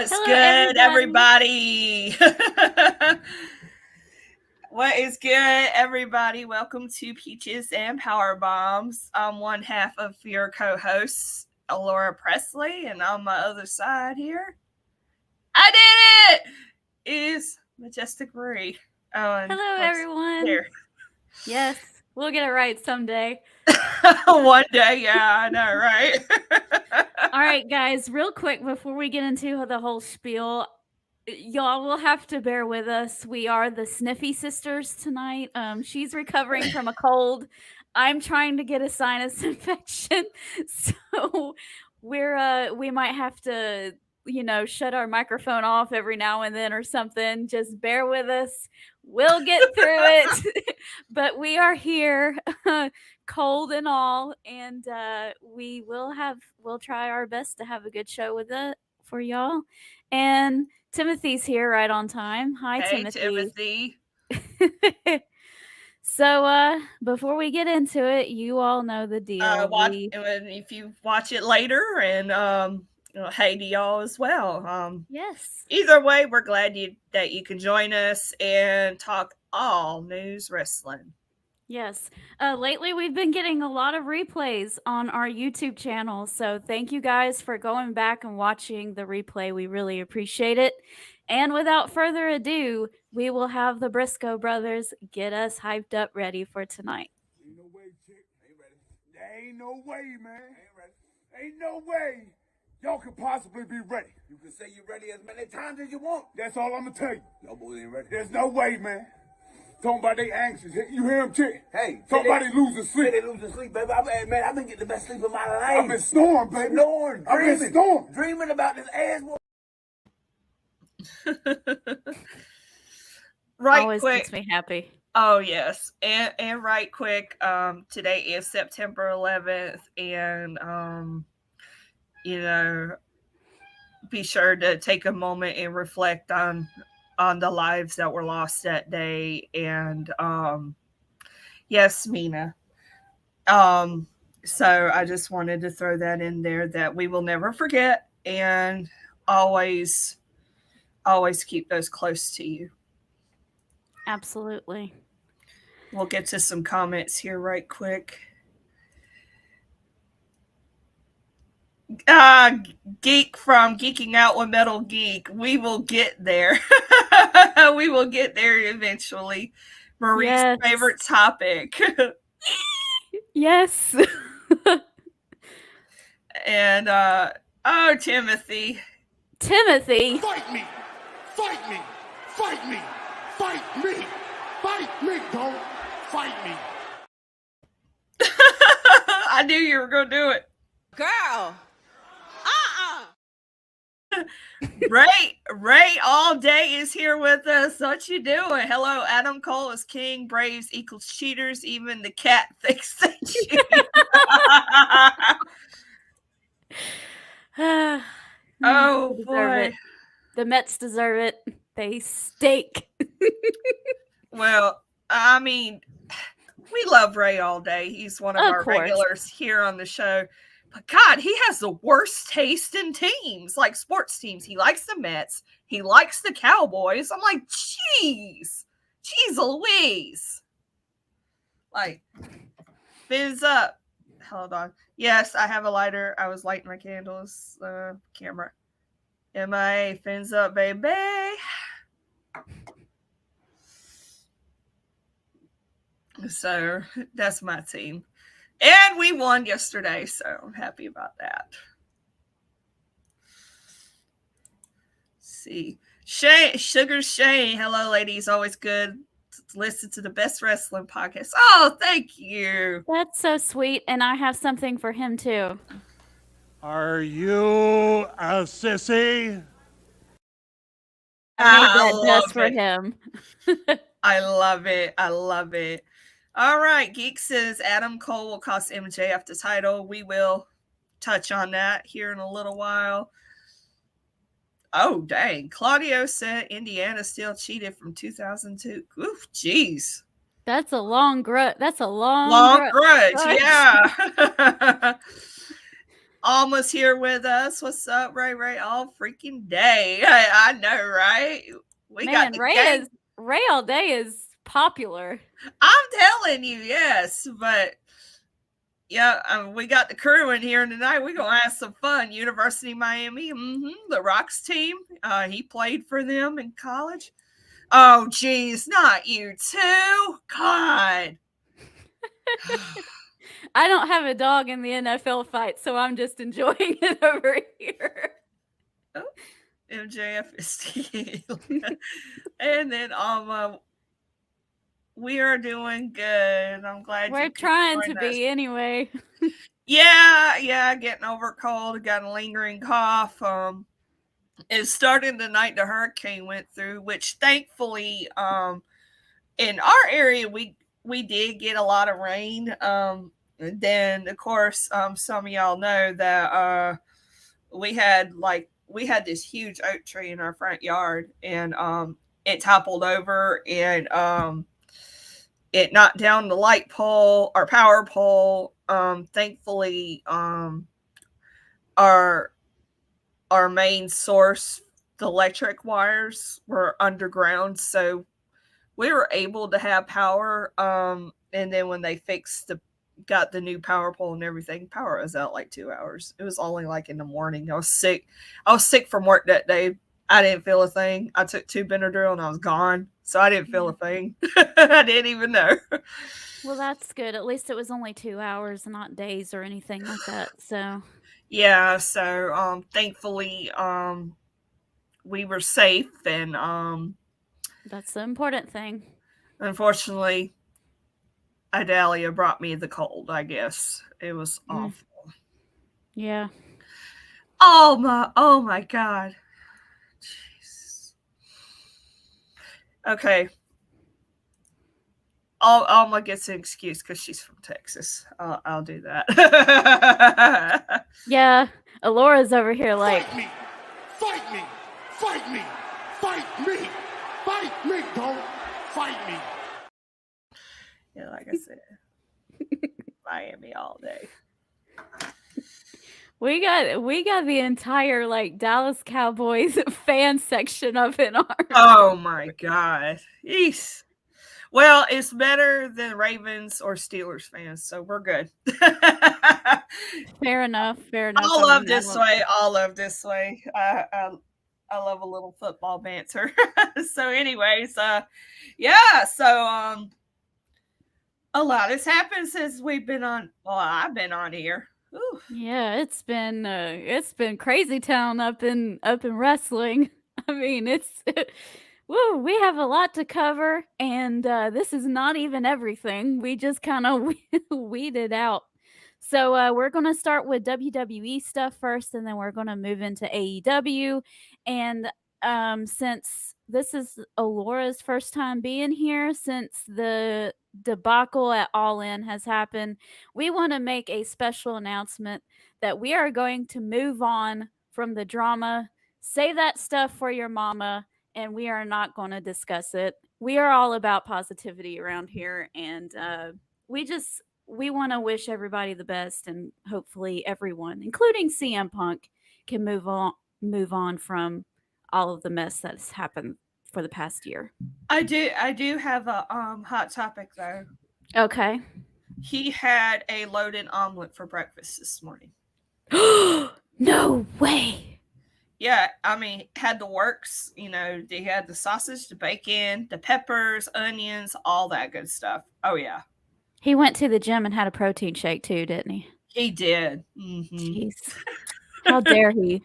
What's Hello, good, everybody? What is good, everybody? Welcome to Peaches and Power Bombs. I'm one half of your co-hosts, Alora Presley, and on my other side here, I did it! Is Majestic Marie. Oh, and Hello, everyone. there. Yes, we'll get it right someday. One day, yeah, I know, right? All right, guys, real quick before we get into the whole spiel, y'all will have to bear with us. We are the Sniffy Sisters tonight. She's recovering from a cold. I'm trying to get a sinus infection, so we might have to shut our microphone off every now and then or something. Just bear with us. We'll get through it. But we are here, cold and all, and we'll try our best to have a good show with it for y'all. And Timothy's here right on time. Hi, Hey, Timothy. So before we get into it, you all know the deal. If you watch it later, and hey to y'all as well. Yes. Either way, we're glad that you can join us and talk all news wrestling. Yes. Lately, we've been getting a lot of replays on our YouTube channel. So thank you guys for going back and watching the replay. We really appreciate it. And without further ado, we will have the Briscoe brothers get us hyped up ready for tonight. Ain't no way, chick. Ain't ready. There ain't no way, man. Ain't ready. Ain't no way y'all could possibly be ready. You can say you're ready as many times as you want. That's all I'm gonna tell you. Y'all boys ain't ready. There's no way, man. Talking about they anxious. You hear him, chick? Hey. Somebody losing sleep. They losing sleep, baby. I've been getting the best sleep of my life. I've been snoring, baby. I've been snoring. Dreaming about this ass. Right, always quick. Makes me happy. Oh yes, and right quick. Today is September 11th, and be sure to take a moment and reflect on the lives that were lost that day. And yes, Mina. So I just wanted to throw that in there, that we will never forget, and always keep those close to you. Absolutely. We'll get to some comments here right quick. Geek from Geeking Out with Metal Geek. We will get there. We will get there eventually. Marie's favorite topic. Yes. And Timothy. Timothy. Fight me. Fight me. Fight me. Fight me. Fight me. Don't fight me. I knew you were going to do it. Girl. Ray all day is here with us. What you doing? Hello, Adam Cole is king. Braves equals cheaters. Even the cat thinks they cheat. Oh boy, the Mets deserve it. They stink. Well, I mean, we love Ray all day. He's one of our regulars here on the show. But God, he has the worst taste in teams, like sports teams. He likes the Mets. He likes the Cowboys. I'm like, jeez Louise. Like, fizz up. Hold on. Yes, I have a lighter. I was lighting my candles. Camera. MIA, fins up, baby. So that's my team. And we won yesterday, so I'm happy about that. Let's see. Sugar Shane. Hello, ladies. Always good to listen to the best wrestling podcast. Oh, thank you. That's so sweet. And I have something for him, too. Are you a sissy? I made that just for him. I love it. I love it. All right. Geek says Adam Cole will cost MJF the title. We will touch on that here in a little while. Oh, dang. Claudio said Indiana still cheated from 2002. Oof, jeez. That's a long grudge. That's a long grudge. Yeah. Alma's here with us. What's up, Ray? Ray all freaking day. I know, right? We got the gang. Ray all day is popular. I'm telling you, yes. But yeah, we got the crew in here tonight. We're gonna have some fun. University of Miami, the Rocks team. He played for them in college. Oh, geez, not you too. God. I don't have a dog in the NFL fight, so I'm just enjoying it over here. Oh, MJF is stealing. And then we are doing good. I'm glad we're trying to be anyway. Yeah, getting over a cold, got a lingering cough. It started the night the hurricane went through, which thankfully in our area we did get a lot of rain. Then of course some of y'all know that we had this huge oak tree in our front yard, and it toppled over, and it knocked down the light pole, our power pole. Thankfully our main source, the electric wires were underground, so we were able to have power. And then when they got the new power pole and everything, power was out like 2 hours. It was only like in the morning. I was sick from work that day. I didn't feel a thing. I took 2 Benadryl and I was gone, so I didn't feel a thing. I didn't even know. Well, that's good. At least it was only 2 hours, not days or anything like that. So yeah, so thankfully we were safe, and that's the important thing. Unfortunately, Idalia brought me the cold, I guess. It was awful. Yeah. Oh my God. Jeez. Okay. Alma gets an excuse because she's from Texas. I'll do that. Yeah. Alora's over here like, fight me, fight me, fight me, fight me, fight me, don't fight me. Yeah, like I said, Miami all day. We got the entire like Dallas Cowboys fan section up in our. Oh my God. Yeesh. Well, it's better than Ravens or Steelers fans, so we're good. Fair enough. I'll love this way. I love a little football banter. So, anyways, yeah. So, a lot has happened since we've been on. Well, I've been on here. Ooh. Yeah, it's been crazy town up in wrestling. I mean, woo, we have a lot to cover, and this is not even everything. We just kind of weeded out. So we're going to start with WWE stuff first, and then we're going to move into AEW. And since this is Alora's first time being here, since the debacle at All In has happened, we want to make a special announcement that we are going to move on from the drama. Save that stuff for your mama, and we are not going to discuss it. We are all about positivity around here, and we want to wish everybody the best, and hopefully everyone, including CM Punk, can move on from all of the mess that's happened for the past year. I do have a hot topic though. Okay. He had a loaded omelet for breakfast this morning. No way. Yeah, I mean, had the works, they had the sausage, the bacon, the peppers, onions, all that good stuff. Oh, yeah. He went to the gym and had a protein shake too, didn't he? He did. Mm-hmm. Jeez. How dare he?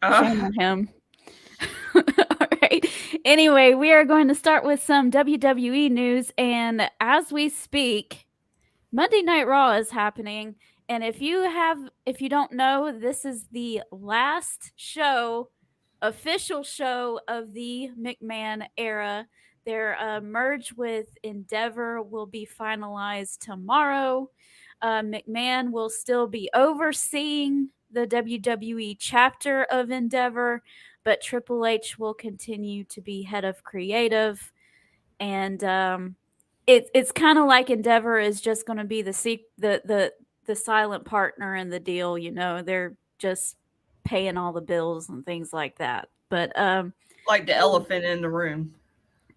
Shame on him. All right. Anyway, we are going to start with some WWE news. And as we speak, Monday Night Raw is happening. And if you don't know, this is the last official show of the McMahon era. Their merge with Endeavor will be finalized tomorrow. McMahon will still be overseeing the WWE chapter of Endeavor, but Triple H will continue to be head of creative. And it's kind of like Endeavor is just going to be the the silent partner in the deal, they're just paying all the bills and things like that. But like the elephant in the room.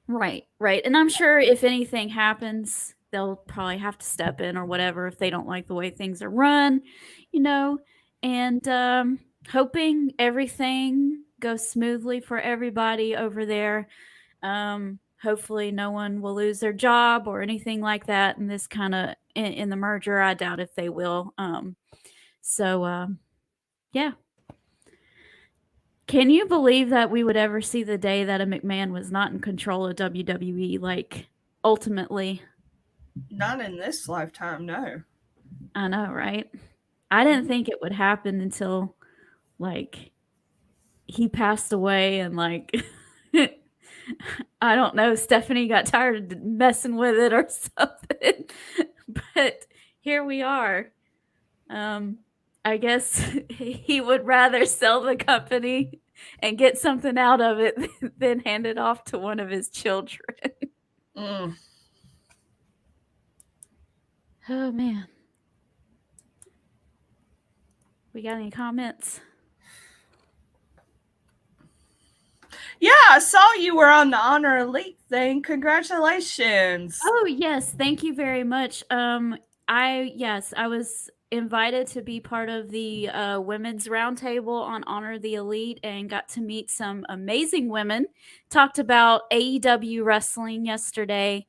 Right. And I'm sure if anything happens, they'll probably have to step in or whatever if they don't like the way things are run, and hoping everything goes smoothly for everybody over there. Hopefully no one will lose their job or anything like that in this kind of in the merger. I doubt if they will. Yeah. Can you believe that we would ever see the day that a McMahon was not in control of WWE, like, ultimately? Not in this lifetime, no. I know, right? I didn't think it would happen until, like, he passed away and, like, I don't know, Stephanie got tired of messing with it or something. But here we are. I guess he would rather sell the company and get something out of it than hand it off to one of his children. Mm. Oh, man. We got any comments? Yeah, I saw you were on the Honor Elite thing. Congratulations. Oh, yes. Thank you very much. I was invited to be part of the women's roundtable on Honor the Elite and got to meet some amazing women. Talked about AEW wrestling yesterday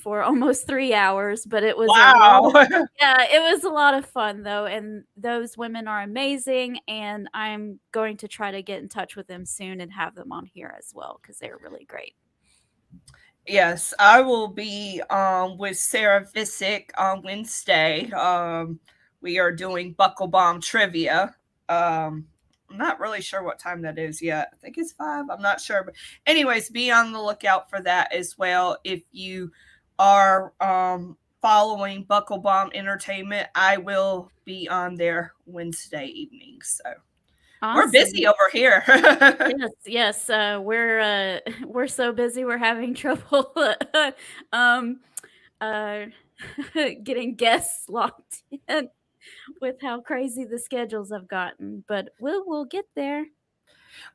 for almost 3 hours, but it was it was a lot of fun though, and those women are amazing, and I'm going to try to get in touch with them soon and have them on here as well because they're really great. Yes, I will be with Sarah Visick on Wednesday. We are doing Buckle Bomb trivia. I'm not really sure what time that is yet. I think it's 5. I'm not sure. But anyways, be on the lookout for that as well. If you are following Buckle Bomb Entertainment, I will be on there Wednesday evening. So awesome. We're busy over here. Yes. We're so busy. We're having trouble getting guests locked in with how crazy the schedules have gotten, but we'll get there.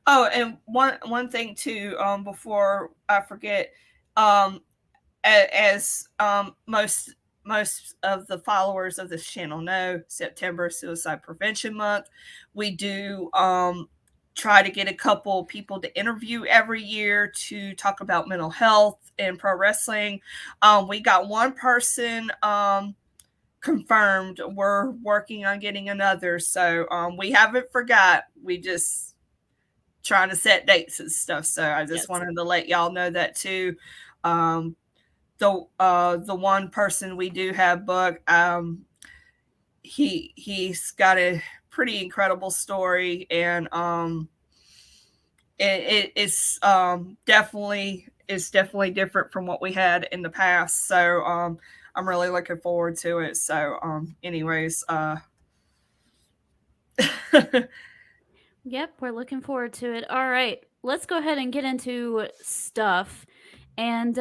Oh, and one thing too, before I forget, as most of the followers of this channel know, September Suicide Prevention Month. We do try to get a couple people to interview every year to talk about mental health and pro wrestling. We got one person confirmed. We're working on getting another, so we haven't forgot. We just trying to set dates and stuff. So I just wanted to let y'all know that too. The one person we do have booked, he's got a pretty incredible story, and it's definitely different from what we had in the past. So I'm really looking forward to it. So anyways, Yep, we're looking forward to it. All right, let's go ahead and get into stuff. And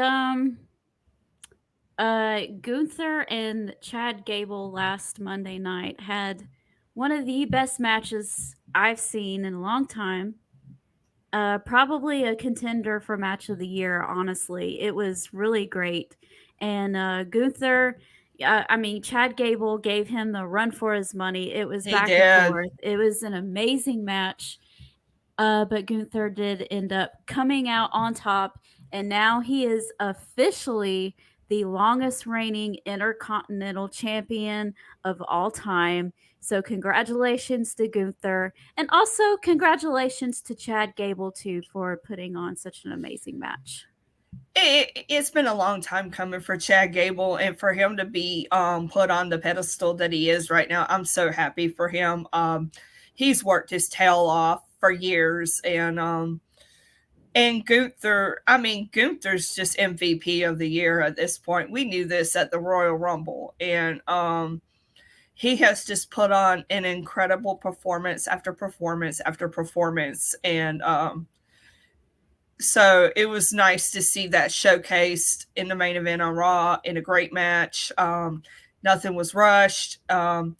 Gunther and Chad Gable last Monday night had one of the best matches I've seen in a long time. Probably a contender for match of the year, honestly. It was really great. And Gunther, Chad Gable gave him the run for his money. It was back and forth. It was an amazing match. But Gunther did end up coming out on top, and now he is officially the longest reigning Intercontinental Champion of all time. So congratulations to Gunther, and also congratulations to Chad Gable too for putting on such an amazing match. It's been a long time coming for Chad Gable, and for him to be put on the pedestal that he is right now. I'm so happy for him. He's worked his tail off for years, and Gunther, Gunther's just MVP of the year at this point. We knew this at the Royal Rumble, and he has just put on an incredible performance after performance after performance, and so it was nice to see that showcased in the main event on Raw in a great match. Nothing was rushed. And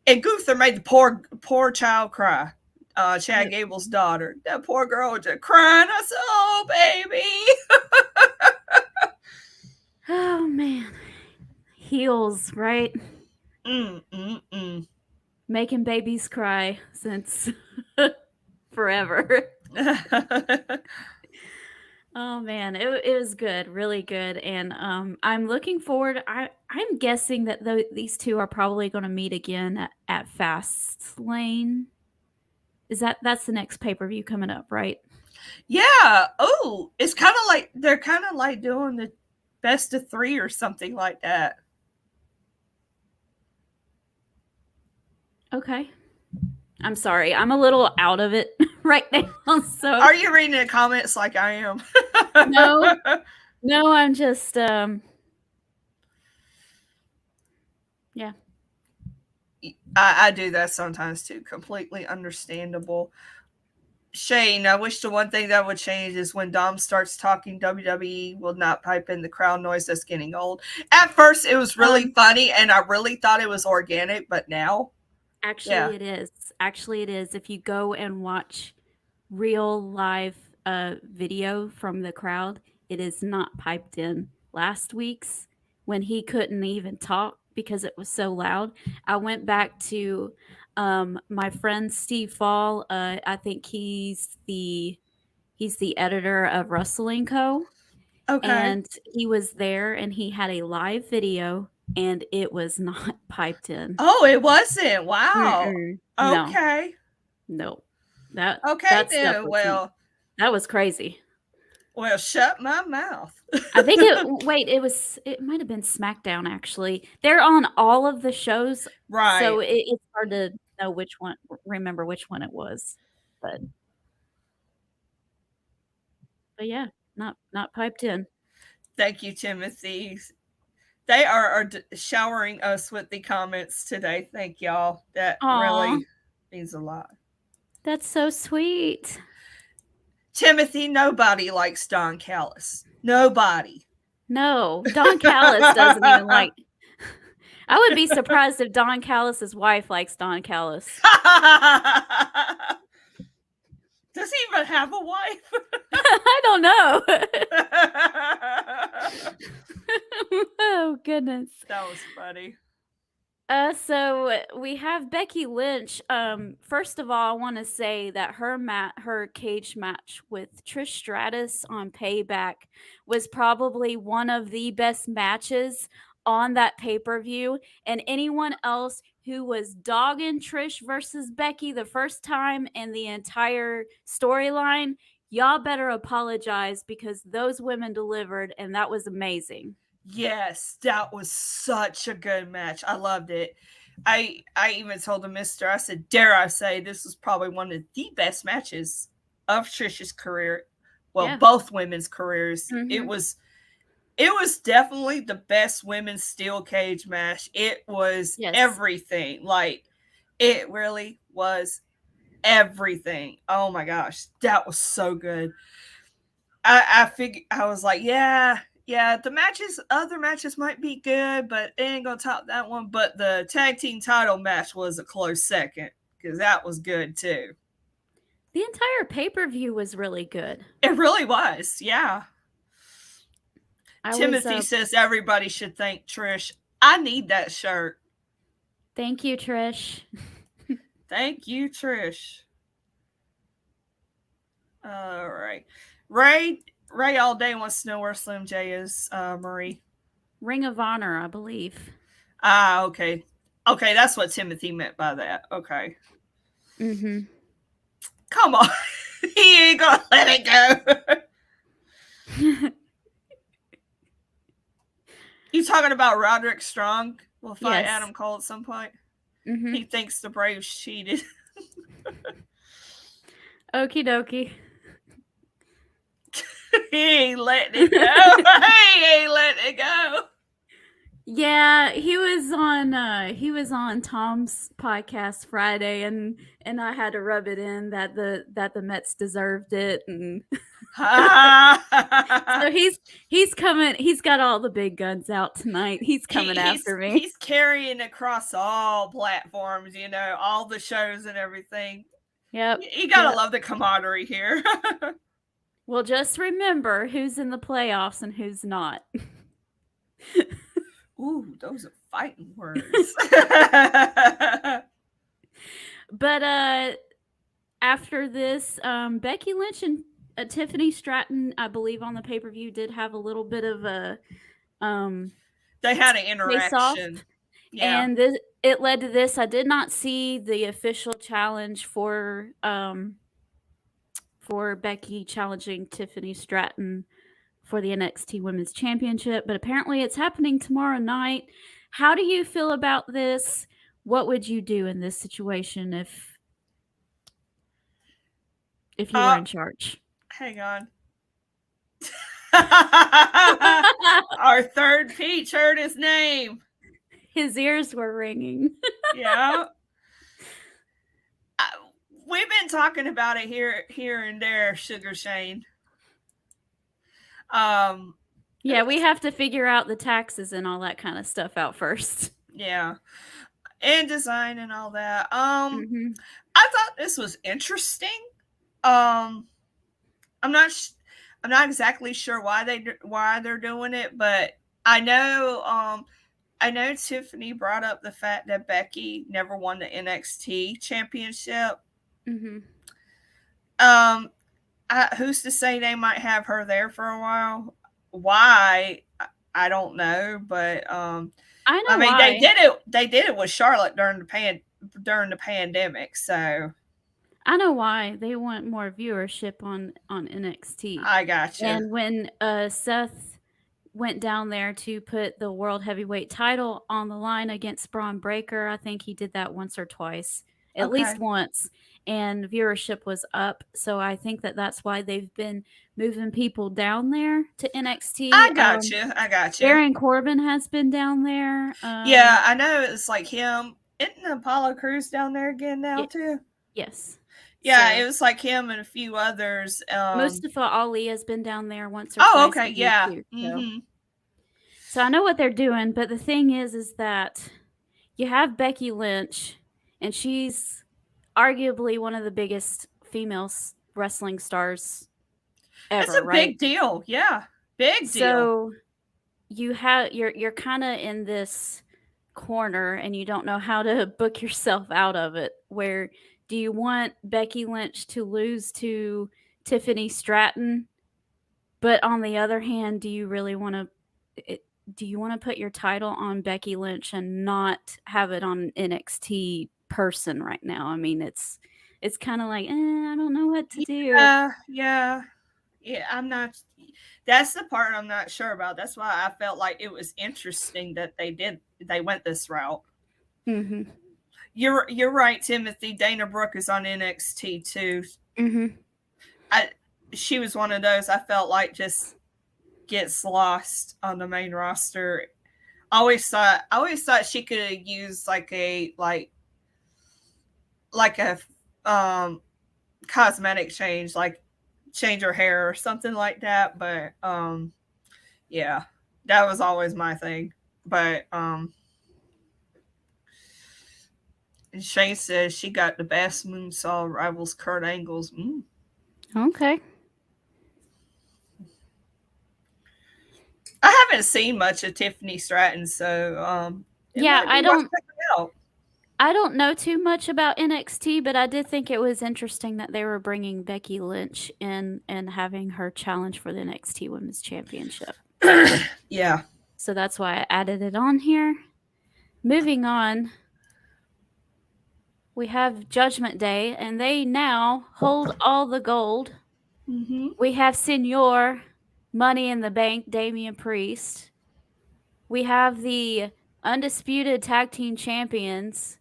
Gunther made the poor child cry. Chad Gable's daughter. That poor girl was just crying. I said, "Oh, baby." Oh man, heels, right? Making babies cry since forever. Oh man, it was good, really good, and I'm looking forward. I'm guessing that these two are probably going to meet again at Fastlane. That's the next pay-per-view coming up, right? Yeah. Oh, it's kind of like they're kind of like doing the best of 3 or something like that. Okay. I'm sorry. I'm a little out of it right now. So are you reading the comments like I am? No, I'm just yeah. I do that sometimes too. Completely understandable. Shane, I wish the one thing that would change is when Dom starts talking, WWE will not pipe in the crowd noise. That's getting old. At first, it was really funny, and I really thought it was organic, but now, actually, it is. Actually, it is. If you go and watch real live video from the crowd, it is not piped in. Last week's, when he couldn't even talk because it was so loud, I went back to my friend Steve Fall. I think he's the editor of Wrestling Co. Okay. And he was there and he had a live video and it was not piped in. Oh, it wasn't. Wow. No. Okay. No. Okay, then. Well, that was crazy. Well, shut my mouth. I think it might have been SmackDown, actually. They're on all of the shows. Right. So it's hard to know remember which one it was. But yeah, not piped in. Thank you, Timothy. They are showering us with the comments today. Thank y'all. That really means a lot. That's so sweet. Timothy, nobody likes Don Callis. Nobody. No, Don Callis doesn't even like. I would be surprised if Don Callis's wife likes Don Callis. Does he even have a wife? I don't know. Oh, goodness. That was funny. So we have Becky Lynch. First of all, I want to say that her cage match with Trish Stratus on Payback was probably one of the best matches on that pay-per-view. And anyone else who was dogging Trish versus Becky the first time in the entire storyline, y'all better apologize because those women delivered and that was amazing. Yes, that was such a good match. I loved it. I even told the mister, I said, dare I say, this was probably one of the best matches of Trish's career. Well, both women's careers. Mm-hmm. It was definitely the best women's steel cage match. It was everything. Like, it really was everything. Oh my gosh, that was so good. I figured, I was like, yeah, the other matches might be good, but it ain't gonna top that one. But the tag team title match was a close second because that was good too. The entire pay-per-view was really good. It really was, yeah. Timothy says everybody should thank Trish. I need that shirt. Thank you, Trish. Thank you, Trish. All right. Ray all day wants to know where Slim J is, Marie. Ring of Honor, I believe. Ah, okay. Okay, that's what Timothy meant by that. Okay. Mm-hmm. Come on. He ain't gonna let it go. You talking about Roderick Strong will fight Adam Cole at some point? Mm-hmm. He thinks the Braves cheated. Okie dokie. He ain't letting it go. He ain't letting it go. Yeah, he was on Tom's podcast Friday, and I had to rub it in that the Mets deserved it, and So he's coming. He's got all the big guns out tonight. He's coming after me. He's carrying across all platforms, all the shows and everything. Yep. You gotta love the camaraderie here. Well, just remember who's in the playoffs and who's not. Ooh, those are fighting words. But after this, Becky Lynch and Tiffany Stratton, I believe on the pay-per-view, did have a little bit of a they had an interaction. Yeah. And it led to this. I did not see the official challenge for Becky challenging Tiffany Stratton for the NXT Women's Championship, but apparently it's happening tomorrow night. How do you feel about this? What would you do in this situation if you were in charge? Hang on. Our third Peach heard his name. His ears were ringing. Yeah. We've been talking about it here and there, Sugar Shane. Yeah, we have to figure out the taxes and all that kind of stuff out first. Yeah. And design and all that. I thought this was interesting. I'm not exactly sure why they're doing it, but I know Tiffany brought up the fact that Becky never won the NXT championship. Who's to say they might have her there for a while? Why? I don't know, but I know. I mean, why. They did it with Charlotte during the pandemic, so I know why. They want more viewership on NXT. I gotcha. And when Seth went down there to put the World Heavyweight title on the line against Braun Breaker, I think he did that once or twice, at least once, and viewership was up. So I think that's why they've been moving people down there to NXT. I got you. Baron Corbin has been down there. Yeah, I know. It's like him. Isn't Apollo Crews down there again now too? Yes. Yeah, it was like him and a few others. Mustafa Ali has been down there once or twice. Oh, okay, yeah. Too, so I know what they're doing, but the thing is that you have Becky Lynch, and she's arguably one of the biggest female wrestling stars ever. It's a big deal, yeah, big deal. So you're kind of in this corner, and you don't know how to book yourself out of it. Where do you want Becky Lynch to lose to Tiffany Stratton? But on the other hand, do you really want to? Do you want to put your title on Becky Lynch and not have it on an NXT person right now? I mean, it's kind of like, I don't know what to do. Yeah. I'm not. That's the part I'm not sure about. That's why I felt like it was interesting that they went this route. Mm-hmm. You're right, Timothy. Dana Brooke is on NXT too. Mm-hmm. She was one of those I felt like just gets lost on the main roster. I always thought she could have used like a cosmetic change, like change her hair or something like that. But yeah, that was always my thing. But Shane says she got the best moonsault, rivals Kurt Angle's. Okay. I haven't seen much of Tiffany Stratton, so yeah, I don't know too much about NXT, but I did think it was interesting that they were bringing Becky Lynch in and having her challenge for the NXT Women's Championship. Yeah. So that's why I added it on here. Moving on, we have Judgment Day, and they now hold all the gold. Mm-hmm. We have Senior Money in the Bank, Damian Priest. We have the undisputed tag team champions,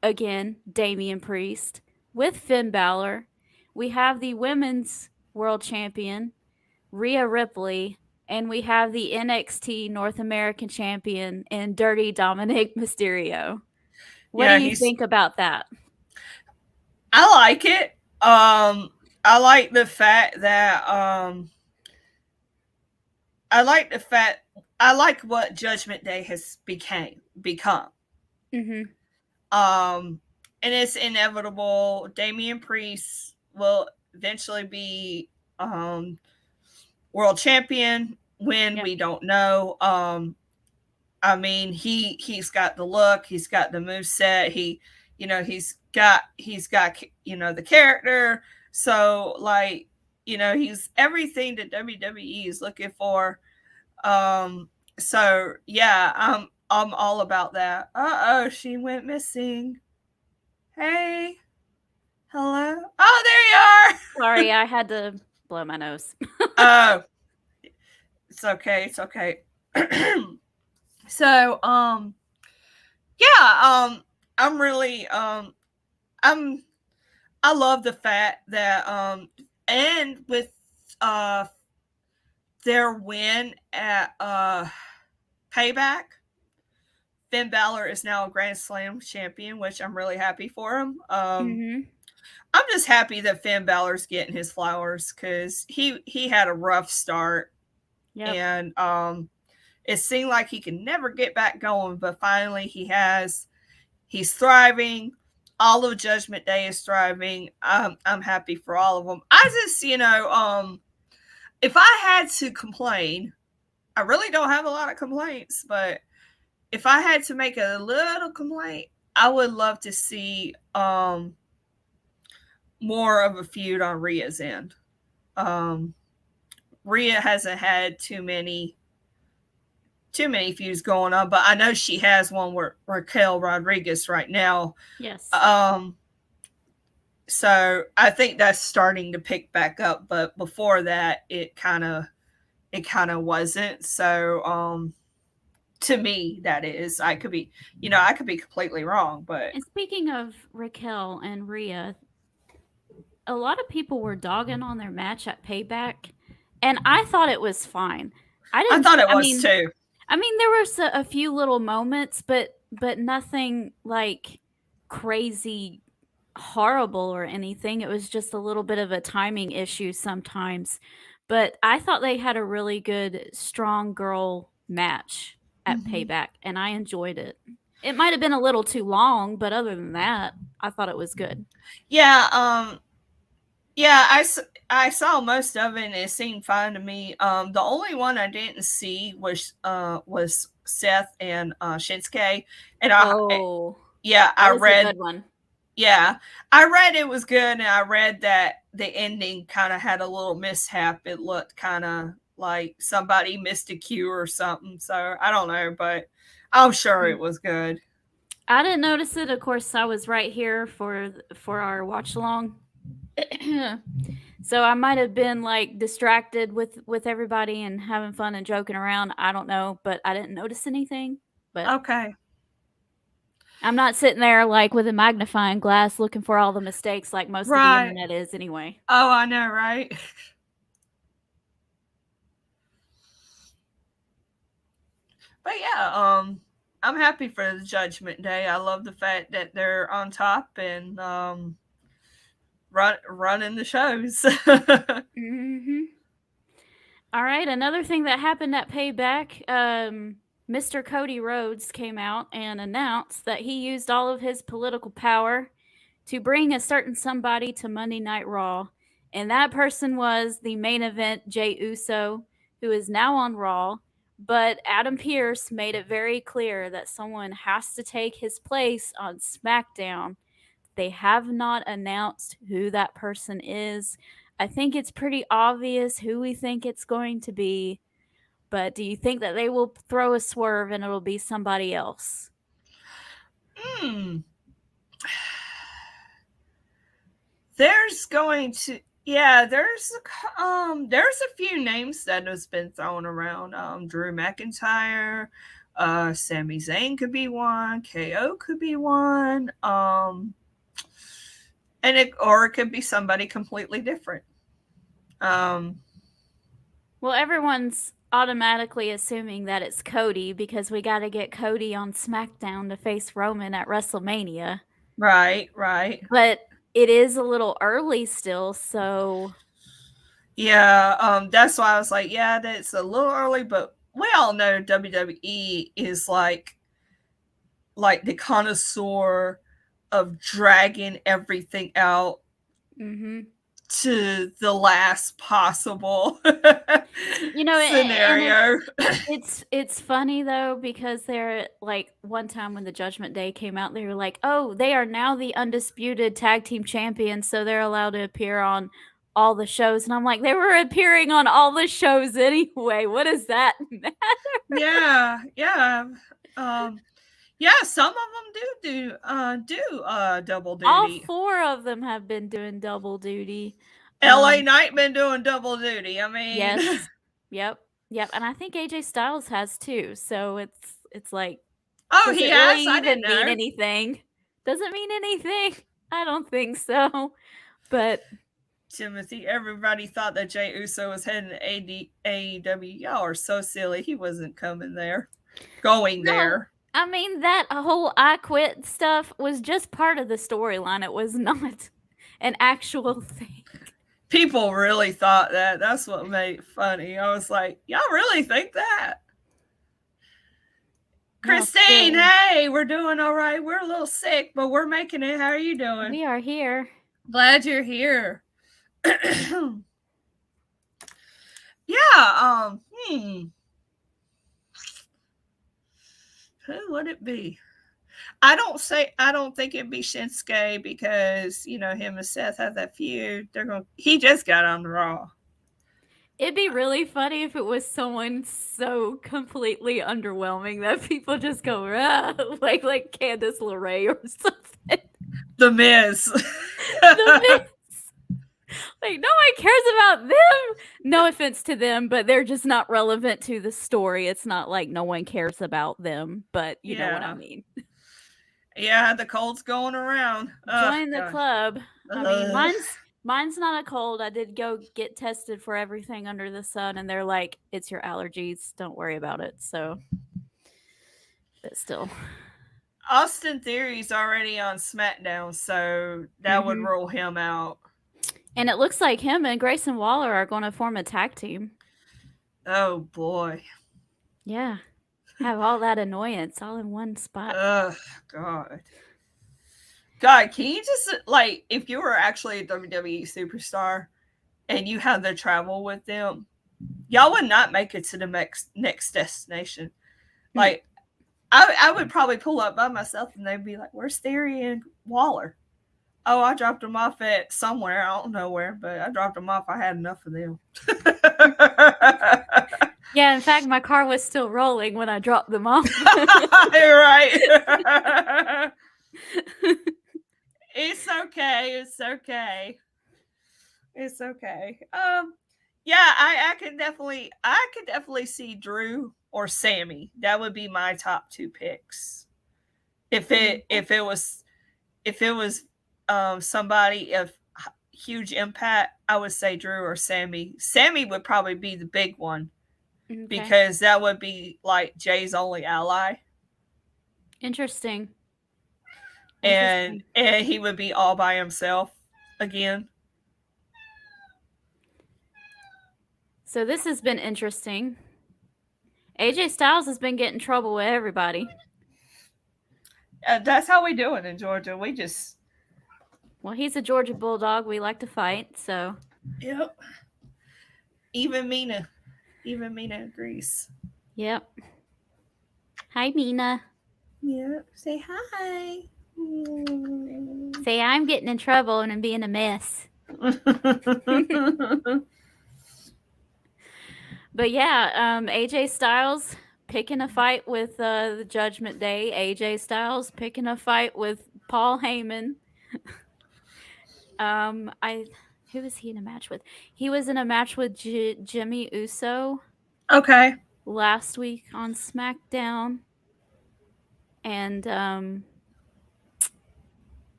again, Damian Priest, with Finn Balor. We have the women's world champion, Rhea Ripley, and we have the NXT North American champion and Dirty Dominic Mysterio. What do you think about that? I like it. I like the fact that I like the fact I like what Judgment Day has become. Mm-hmm. And it's inevitable. Damian Priest will eventually be world champion. When we don't know. I mean, he's got the look, he's got the moveset, he's got the character. So like, he's everything that WWE is looking for. So yeah, I'm all about that. Uh-oh, she went missing. Hey. Hello? Oh, there you are. Sorry, I had to blow my nose. Oh. It's okay. It's okay. So, yeah, I'm really, I love the fact that, and with, their win at, Payback, Finn Balor is now a Grand Slam champion, which I'm really happy for him. Mm-hmm. I'm just happy that Finn Balor's getting his flowers because he had a rough start. Yep. And it seemed like he could never get back going, but finally he's thriving. All of Judgment Day is thriving. I'm happy for all of them. I just, if I had to complain, I really don't have a lot of complaints, but if I had to make a little complaint, I would love to see more of a feud on Rhea's end. Rhea hasn't had too many feuds going on, but I know she has one with Raquel Rodriguez right now. Yes. So I think that's starting to pick back up, but before that, it kind of wasn't. So to me, that is, I could be completely wrong, but. And speaking of Raquel and Rhea, a lot of people were dogging on their match at Payback, and I thought it was fine. I thought it was too. I mean, there was a few little moments, but nothing like crazy horrible or anything. It was just a little bit of a timing issue sometimes. But I thought they had a really good strong girl match at Payback, and I enjoyed it. It might have been a little too long, but other than that, I thought it was good. Yeah, yeah, I saw most of it and it seemed fine to me. The only one I didn't see was Seth and Shinsuke. And I read a good one. Yeah, I read it was good, and I read that the ending kind of had a little mishap. It looked kind of like somebody missed a cue or something. So I don't know, but I'm sure it was good. I didn't notice it. Of course, I was right here for our watch along. So I might have been like distracted with everybody and having fun and joking around. I don't know, but I didn't notice anything. But okay. I'm not sitting there like with a magnifying glass looking for all the mistakes like most of the internet is anyway. Oh, I know, right? But yeah, I'm happy for the Judgment Day. I love the fact that they're on top and running the shows. Mm-hmm. All right, another thing that happened at Payback, Mr. Cody Rhodes came out and announced that he used all of his political power to bring a certain somebody to Monday Night Raw. And that person was the main event, Jey Uso, who is now on Raw. But Adam Pearce made it very clear that someone has to take his place on SmackDown. They have not announced who that person is. I think it's pretty obvious who we think it's going to be. But do you think that they will throw a swerve and it'll be somebody else? There's a few names that has been thrown around. Drew McIntyre, Sami Zayn could be one, KO could be one, and it could be somebody completely different. Well, everyone's automatically assuming that it's Cody because we got to get Cody on SmackDown to face Roman at WrestleMania. Right. But it is a little early still, so yeah, that's why I was like, yeah, that's a little early, but we all know WWE is like the connoisseur of dragging everything out to the last possible scenario. It's funny though, because they're like, one time when the Judgment Day came out, they were like, oh, they are now the undisputed tag team champions, so they're allowed to appear on all the shows. And I'm like, they were appearing on all the shows anyway. What does that matter? Yeah. Yeah, some of them do double duty. All 4 of them have been doing double duty. LA Knight been doing double duty. I mean, yes, yep, and I think AJ Styles has too. So it's like, oh, he has. Really even mean anything? Doesn't mean anything. I don't think so. But Timothy, everybody thought that Jey Uso was heading to AEW. Y'all are so silly. He wasn't coming there, there. I mean, that whole I quit stuff was just part of the storyline. It was not an actual thing. People really thought that. That's what made it funny. I was like, y'all really think that? Christine, hey, we're doing all right. We're a little sick, but we're making it. How are you doing? We are here. Glad you're here. Yeah, who would it be? I don't think it'd be Shinsuke, because him and Seth have that feud. He just got on the Raw. It'd be really funny if it was someone so completely underwhelming that people just go, like Candice LeRae or something. The Miz. The Miz. Like, no one cares about them. No offense to them, but they're just not relevant to the story. It's not like no one cares about them, but you know what I mean. Yeah, the cold's going around. Join the club. I mean, mine's not a cold. I did go get tested for everything under the sun, and they're like, it's your allergies. Don't worry about it. So, but still. Austin Theory's already on SmackDown, so that would rule him out. And it looks like him and Grayson Waller are going to form a tag team. Oh, boy. Yeah. Have all that annoyance all in one spot. God. God, can you just, like, if you were actually a WWE superstar and you had to travel with them, y'all would not make it to the next destination. Like, I would probably pull up by myself and they'd be like, where's Theory and Waller? Oh, I dropped them off at somewhere. I don't know where, but I dropped them off. I had enough of them. Yeah, in fact, my car was still rolling when I dropped them off. Right. It's okay. It's okay. It's okay. Yeah, I could definitely see Drew or Sammy. That would be my top 2 picks. If it was somebody of huge impact, I would say Drew or Sammy. Sammy would probably be the big one, because that would be like Jay's only ally. Interesting. And he would be all by himself again. So this has been interesting. AJ Styles has been getting in trouble with everybody. That's how we do it in Georgia. We just... Well, he's a Georgia Bulldog. We like to fight, so... Yep. Even Mina agrees. Yep. Hi, Mina. Yep. Say hi. Say I'm getting in trouble and I'm being a mess. But yeah, AJ Styles picking a fight with the Judgment Day. AJ Styles picking a fight with Paul Heyman. Who was he in a match with? He was in a match with Jimmy Uso. Okay. Last week on SmackDown. And the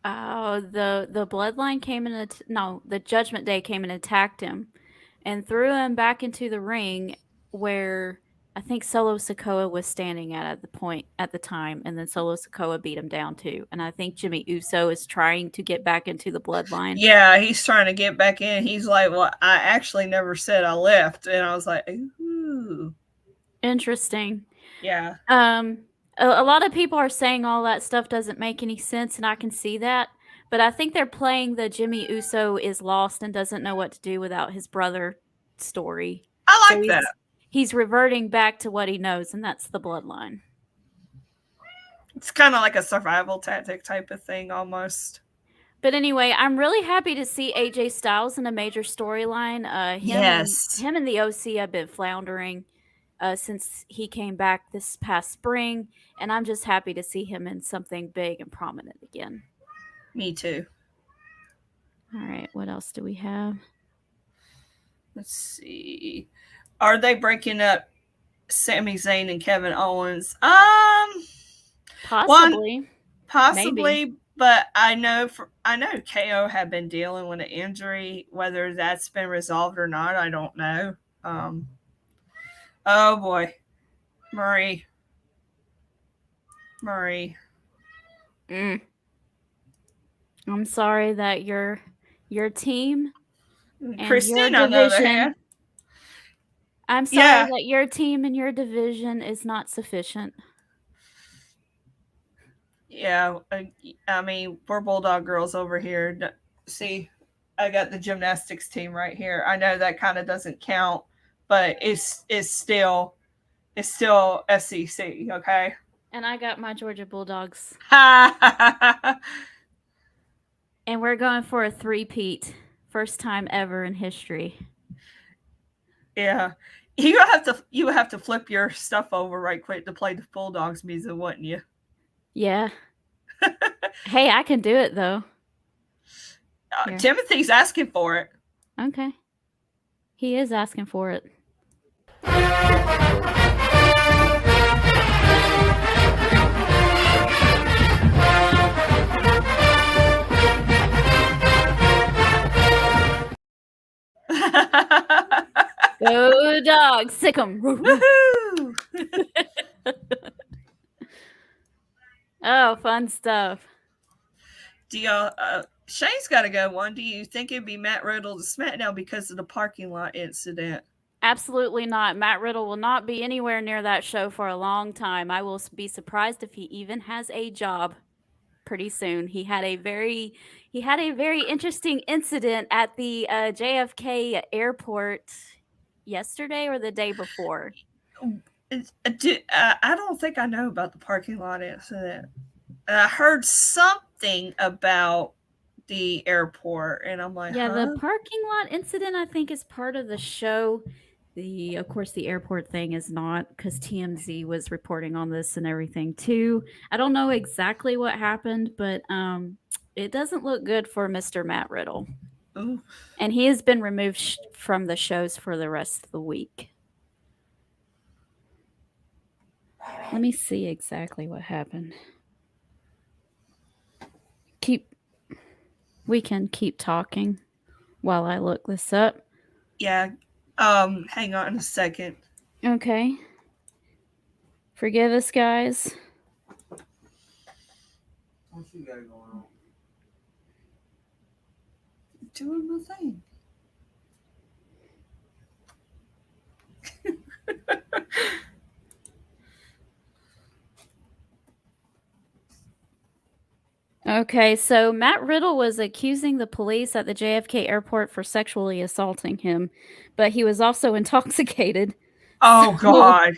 Bloodline came in the Judgment Day came and attacked him and threw him back into the ring, where I think Solo Sikoa was standing at the time, and then Solo Sikoa beat him down too. And I think Jimmy Uso is trying to get back into the bloodline. Yeah, he's trying to get back in. He's like, well, I actually never said I left. And I was like, ooh. Interesting. Yeah. A lot of people are saying all that stuff doesn't make any sense, and I can see that. But I think they're playing the Jimmy Uso is lost and doesn't know what to do without his brother story. I like that. He's reverting back to what he knows, and that's the bloodline. It's kind of like a survival tactic type of thing almost. But anyway, I'm really happy to see AJ Styles in a major storyline. Him and the OC have been floundering since he came back this past spring, and I'm just happy to see him in something big and prominent again. Me too. All right, what else do we have? Let's see. Are they breaking up Sami Zayn and Kevin Owens? Possibly. Maybe. But I know KO had been dealing with an injury. Whether that's been resolved or not, I don't know. Oh boy, Marie. I'm sorry that your team and Christine, your on the other hand. I'm sorry that your team and your division is not sufficient. Yeah, I mean, we're Bulldog girls over here. See, I got the gymnastics team right here. I know that kind of doesn't count, but it's still SEC, okay? And I got my Georgia Bulldogs. And we're going for a three-peat. First time ever in history. Yeah. You would have to flip your stuff over right quick to play the Bulldogs music, wouldn't you? Yeah. Hey, I can do it though. Timothy's asking for it. Okay. He is asking for it. Go dogs, sick 'em. Woohoo! Oh, fun stuff. Do y'all Shane's got to go one. Do you think it'd be Matt Riddle to SmackDown because of the parking lot incident? Absolutely not. Matt Riddle will not be anywhere near that show for a long time. I will be surprised if he even has a job pretty soon. He had a very interesting incident at the JFK airport yesterday or the day before. I don't think I know about the parking lot incident. I heard something about the airport, and I'm like, yeah, the parking lot incident, I think, is part of the show. Of course, the airport thing is not, because TMZ was reporting on this and everything too. I don't know exactly what happened, but it doesn't look good for Mr. Matt Riddle. Ooh. And he has been removed from the shows for the rest of the week. Let me see exactly what happened. We can keep talking while I look this up. Yeah. Hang on a second. Okay. Forgive us, guys. What you got going on? Doing my thing. Okay, so Matt Riddle was accusing the police at the JFK airport for sexually assaulting him, but he was also intoxicated. Oh, God.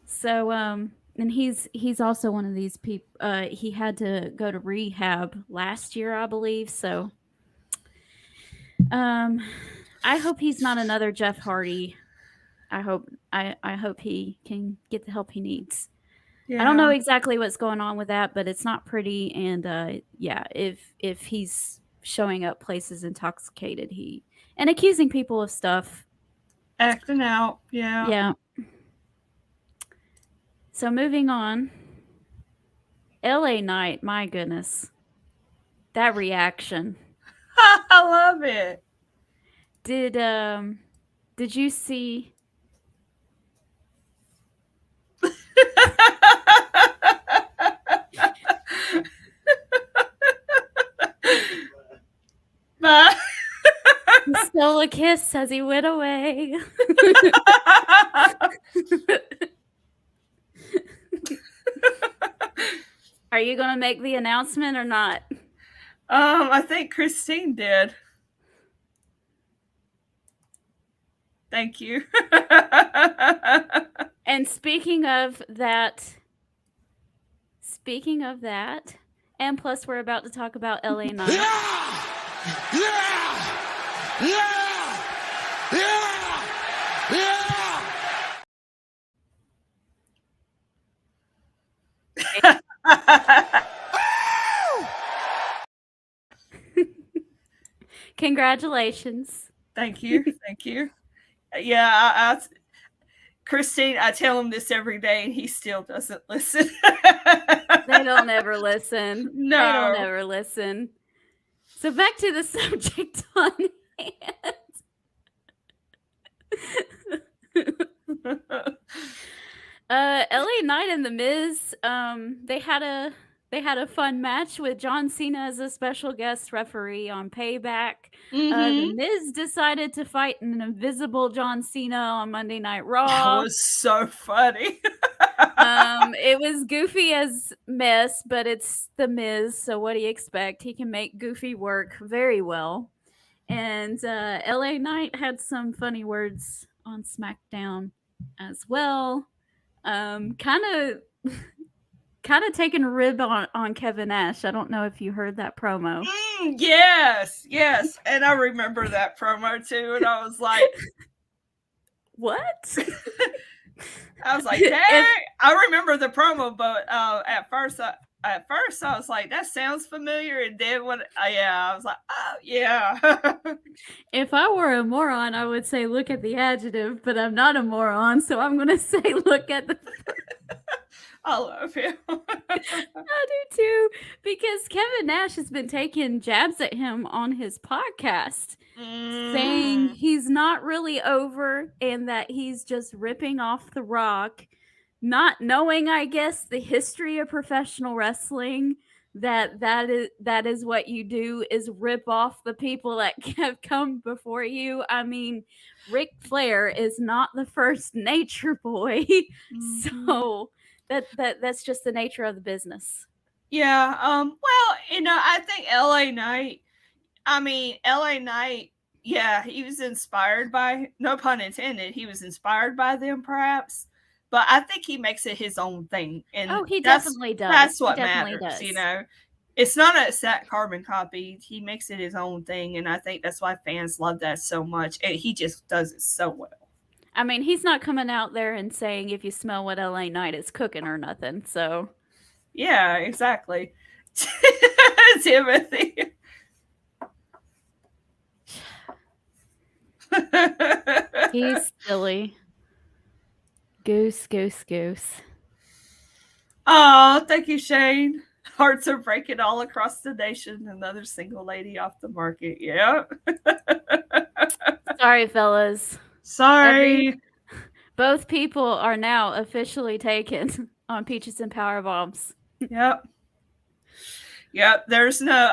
So, and he's also one of these people. He had to go to rehab last year, I believe. So, I hope he's not another Jeff Hardy. I hope he can get the help he needs. Yeah. I don't know exactly what's going on with that, but it's not pretty. And yeah, if he's showing up places intoxicated, and accusing people of stuff, acting out, yeah. So moving on, LA Knight, my goodness, that reaction. I love it. Did Did you see? He stole a kiss as he went away. Are you going to make the announcement or not? I think Christine did. Thank you. And speaking of that, and plus we're about to talk about LA Night. Congratulations. Thank you. Yeah, Christine, I tell him this every day and he still doesn't listen. They don't ever listen. No. They don't ever listen. So back to the subject on hand. LA Knight and The Miz, they had a fun match with John Cena as a special guest referee on Payback. The Miz decided to fight an invisible John Cena on Monday Night Raw. That was so funny. It was goofy as mess, but it's The Miz, so what do you expect? He can make goofy work very well. And LA Knight had some funny words on SmackDown as well. Kind of taking a rib on Kevin Nash. I don't know if you heard that promo. Yes. And I remember that promo too. And I was like, what? I was like, dang. I remember the promo, but at first I was like, that sounds familiar. And then I was like, oh yeah. If I were a moron, I would say look at the adjective, but I'm not a moron, so I'm gonna say look at the. I love him. I do too, because Kevin Nash has been taking jabs at him on his podcast, saying he's not really over and that he's just ripping off The Rock, not knowing, I guess, the history of professional wrestling, that is what you do, is rip off the people that have come before you. I mean, Ric Flair is not the first Nature Boy, so that's just the nature of the business. Yeah. Well, I think LA Knight, yeah, he was inspired by, no pun intended, he was inspired by them perhaps, but I think he makes it his own thing. And he definitely does. That's what matters, It's not a set carbon copy. He makes it his own thing, and I think that's why fans love that so much. And he just does it so well. I mean, he's not coming out there and saying if you smell what LA Knight is cooking or nothing, so. Yeah, exactly. Timothy. He's silly. Goose. Oh, thank you, Shane. Hearts are breaking all across the nation. Another single lady off the market. Yeah. Sorry, fellas. Sorry. Both people are now officially taken on Peaches and Power Bombs. Yep. There's no,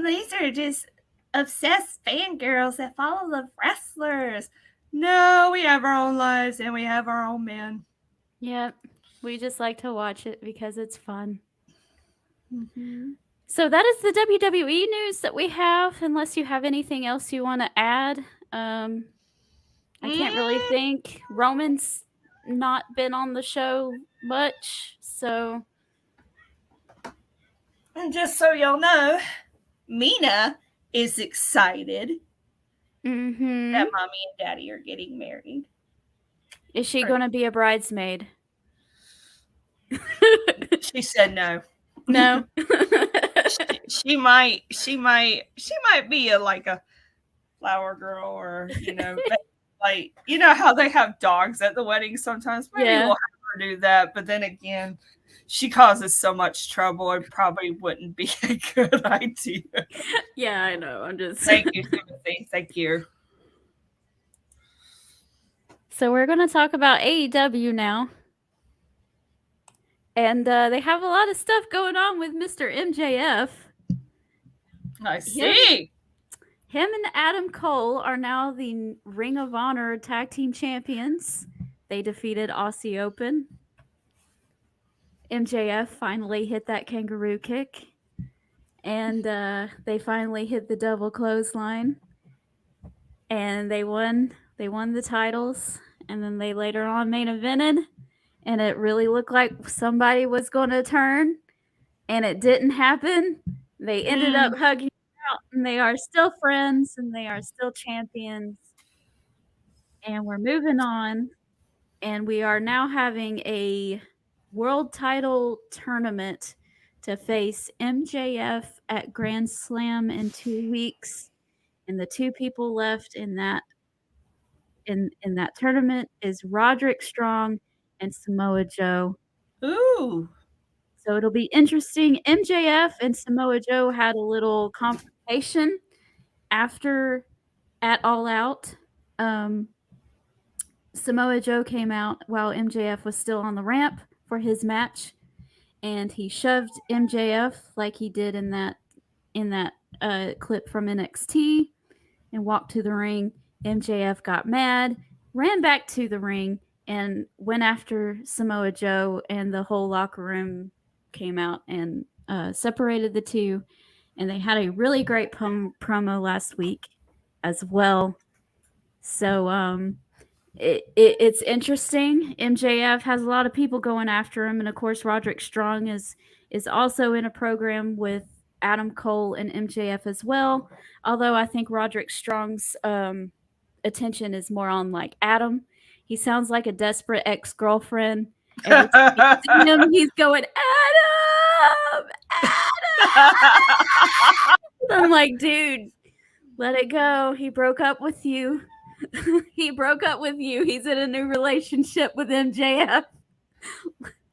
these are just obsessed fangirls that follow the wrestlers. No, we have our own lives and we have our own men. Yep. We just like to watch it because it's fun. So that is the WWE news that we have, unless you have anything else you want to add. I can't really think. Roman's not been on the show much, so. And just so y'all know, Mina is excited that Mommy and Daddy are getting married. Is she going to be a bridesmaid? She said no. No. she might be a flower girl, or like how they have dogs at the wedding sometimes. Maybe we'll have her do that, but then again, she causes so much trouble. It probably wouldn't be a good idea. Yeah, I know. I'm just. Thank you, Timothy. Thank you. So we're going to talk about AEW now. And they have a lot of stuff going on with Mr. MJF. I see. Him and Adam Cole are now the Ring of Honor Tag Team Champions. They defeated Aussie Open. MJF finally hit that kangaroo kick. And they finally hit the double clothesline. And they won the titles. And then they later on main evented. And it really looked like somebody was going to turn. And it didn't happen. They ended up hugging out, and they are still friends, and they are still champions. And we're moving on, and we are now having a world title tournament to face MJF at Grand Slam in 2 weeks. And the two people left in that tournament is Roderick Strong and Samoa Joe. Ooh. So it'll be interesting. MJF and Samoa Joe had a little confrontation after at All Out. Samoa Joe came out while MJF was still on the ramp for his match, and he shoved MJF like he did in that clip from NXT and walked to the ring. MJF got mad, ran back to the ring, and went after Samoa Joe, and the whole locker room came out and separated the two, and they had a really great promo last week as well. So it's interesting. MJF has a lot of people going after him, and of course Roderick Strong is also in a program with Adam Cole and MJF as well. Although I think Roderick Strong's attention is more on like Adam. He sounds like a desperate ex-girlfriend. Every time you see him, he's going, Adam! I'm like, dude, let it go. He broke up with you. He's in a new relationship with MJF.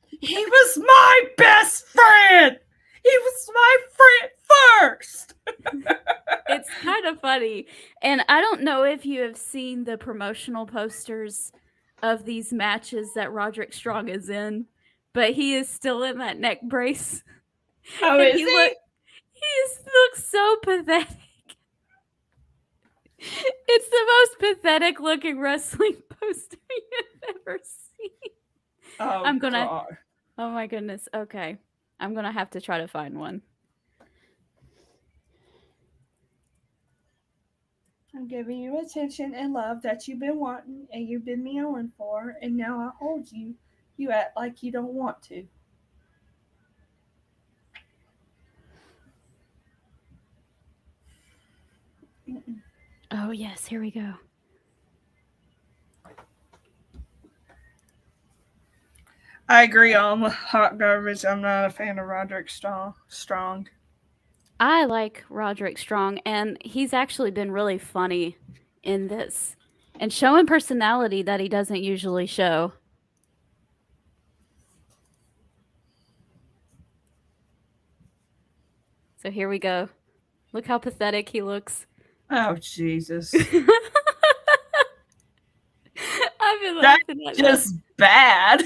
He was my best friend. He was my friend first. It's kind of funny. And I don't know if you have seen the promotional posters of these matches that Roderick Strong is in, but he is still in that neck brace. Oh, is he? He looks so pathetic. It's the most pathetic looking wrestling poster you've ever seen. Oh, God. Oh my goodness. Okay. I'm going to have to try to find one. I'm giving you attention and love that you've been wanting and you've been meowing for, and now I hold you. You act like you don't want to. Oh, yes. Here we go. I agree on hot garbage. I'm not a fan of Roderick Strong. I like Roderick Strong, and he's actually been really funny in this and showing personality that he doesn't usually show. So here we go. Look how pathetic he looks. Oh, Jesus. I've been laughing at just bad.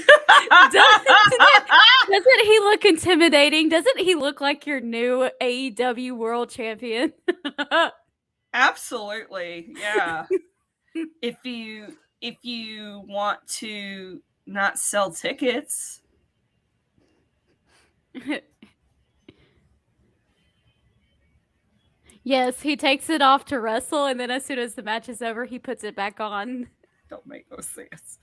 Doesn't he look intimidating? Doesn't he look like your new AEW world champion? Absolutely. Yeah. if you want to not sell tickets. Yes, he takes it off to wrestle, and then as soon as the match is over, he puts it back on. Don't make no sense.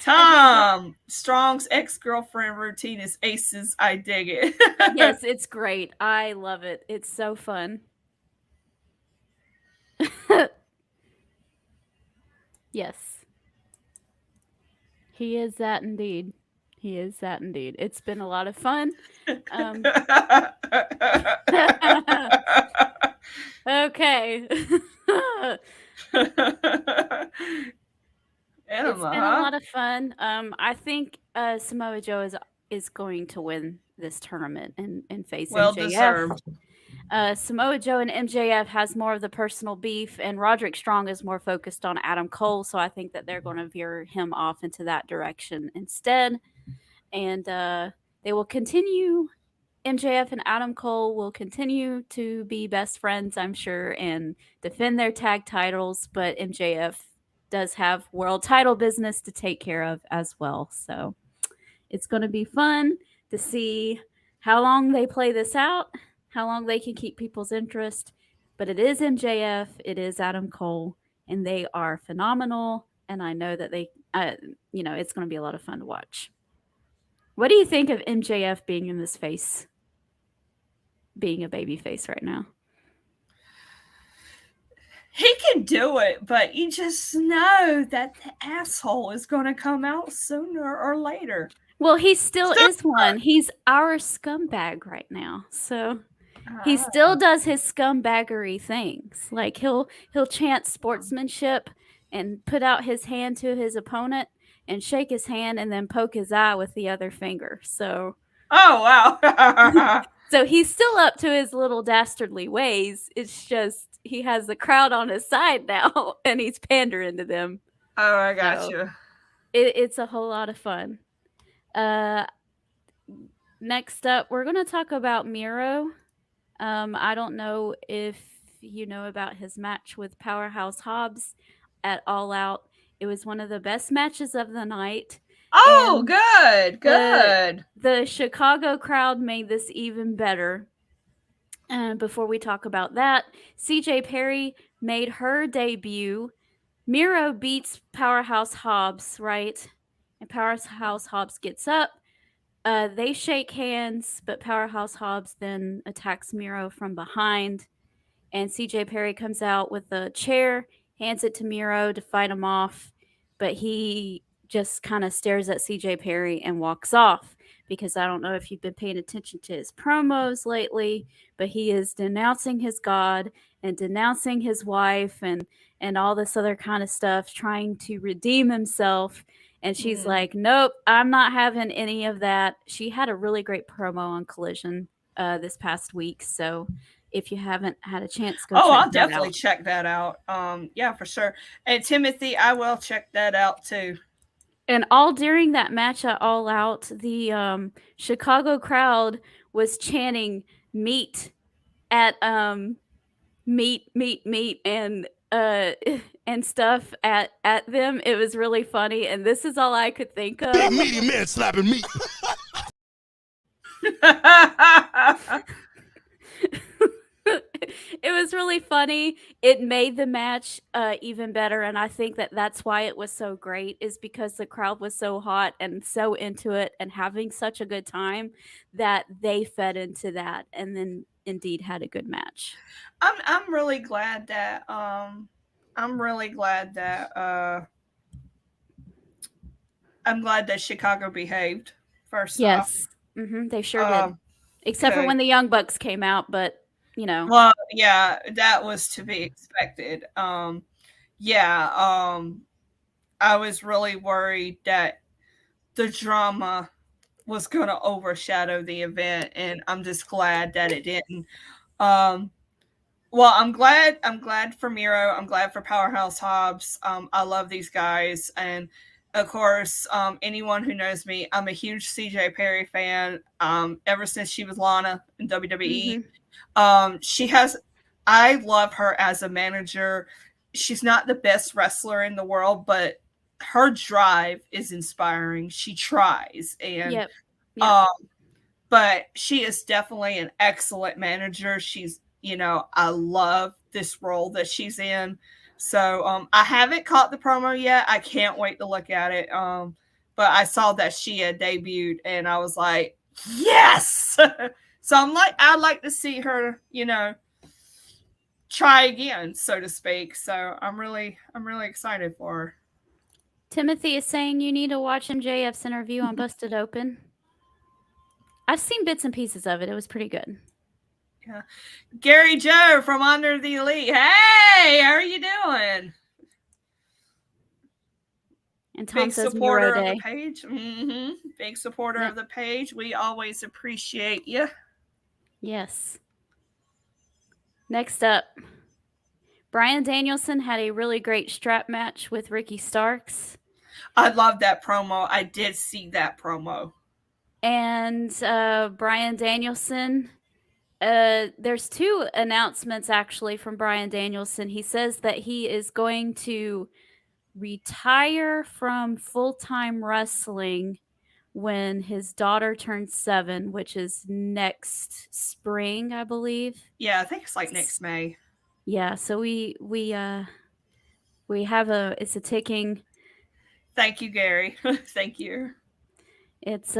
Tom, Strong's ex-girlfriend routine is aces. I dig it. Yes, it's great. I love it. It's so fun. Yes. He is that indeed. He is that indeed. It's been a lot of fun. Okay. It's been a lot of fun. I think Samoa Joe is going to win this tournament and face well MJF. Deserved. Samoa Joe and MJF has more of the personal beef, and Roderick Strong is more focused on Adam Cole. So I think that they're going to veer him off into that direction instead. And they will continue. MJF and Adam Cole will continue to be best friends, I'm sure, and defend their tag titles. But MJF does have world title business to take care of as well. So it's going to be fun to see how long they play this out, how long they can keep people's interest. But it is MJF, it is Adam Cole, and they are phenomenal. And I know that it's going to be a lot of fun to watch. What do you think of MJF being in this face, being a baby face right now? He can do it, but you just know that the asshole is going to come out sooner or later. Well, he still is one. He's our scumbag right now. So he still does his scumbaggery things. Like he'll chant sportsmanship and put out his hand to his opponent and shake his hand and then poke his eye with the other finger. So wow. So he's still up to his little dastardly ways. It's just he has the crowd on his side now and he's pandering to them. Oh, I got you. It's a whole lot of fun. Next up, we're going to talk about Miro. I don't know if you know about his match with Powerhouse Hobbs at All Out. It was one of the best matches of the night. Oh, good. The Chicago crowd made this even better. And before we talk about that, CJ Perry made her debut. Miro beats Powerhouse Hobbs, right? And Powerhouse Hobbs gets up. They shake hands, but Powerhouse Hobbs then attacks Miro from behind. And CJ Perry comes out with a chair, hands it to Miro to fight him off. But he just kind of stares at CJ Perry and walks off, because I don't know if you've been paying attention to his promos lately, but he is denouncing his God and denouncing his wife and all this other kind of stuff, trying to redeem himself. And she's like, nope, I'm not having any of that. She had a really great promo on Collision this past week. So if you haven't had a chance, go check that out. I'll definitely check that out. Yeah, for sure. And Timothy, I will check that out too. And all during that match at All Out, the Chicago crowd was chanting meat at meat and stuff at them. It was really funny, and this is all I could think of. Big meaty man slapping meat. It was really funny. It made the match even better, and I think that that's why it was so great, is because the crowd was so hot and so into it and having such a good time that they fed into that and then indeed had a good match. I'm really glad that Chicago behaved first off. Yes. They sure did. Except for when the Young Bucks came out, but Well, yeah, that was to be expected. I was really worried that the drama was going to overshadow the event, and I'm just glad that it didn't. Well, I'm glad for Miro. I'm glad for Powerhouse Hobbs. I love these guys, and of course, anyone who knows me, I'm a huge CJ Perry fan. Ever since she was Lana in WWE. I love her as a manager. She's not the best wrestler in the world, but her drive is inspiring. She tries, and but she is definitely an excellent manager. She's, I love this role that she's in. So I haven't caught the promo yet. I can't wait to look at it. But I saw that she had debuted, and I was like, yes. So I'd like to see her, try again, so to speak. So I'm really excited for her. Timothy is saying you need to watch MJF's interview on Busted Open. I've seen bits and pieces of it. It was pretty good. Yeah. Gary Joe from Under the Elite. Hey, how are you doing? And Tom says supporter of the page. Big supporter of the page. We always appreciate you. Yes. Next up, Bryan Danielson had a really great strap match with Ricky Starks. I love that promo. I did see that promo. And Bryan Danielson, there's 2 announcements actually from Bryan Danielson. He says that he is going to retire from full-time wrestling when his daughter turns 7, which is next spring, I believe. Yeah, I think it's like next May. Yeah, so we have it's a ticking. Thank you, Gary. Thank you. It's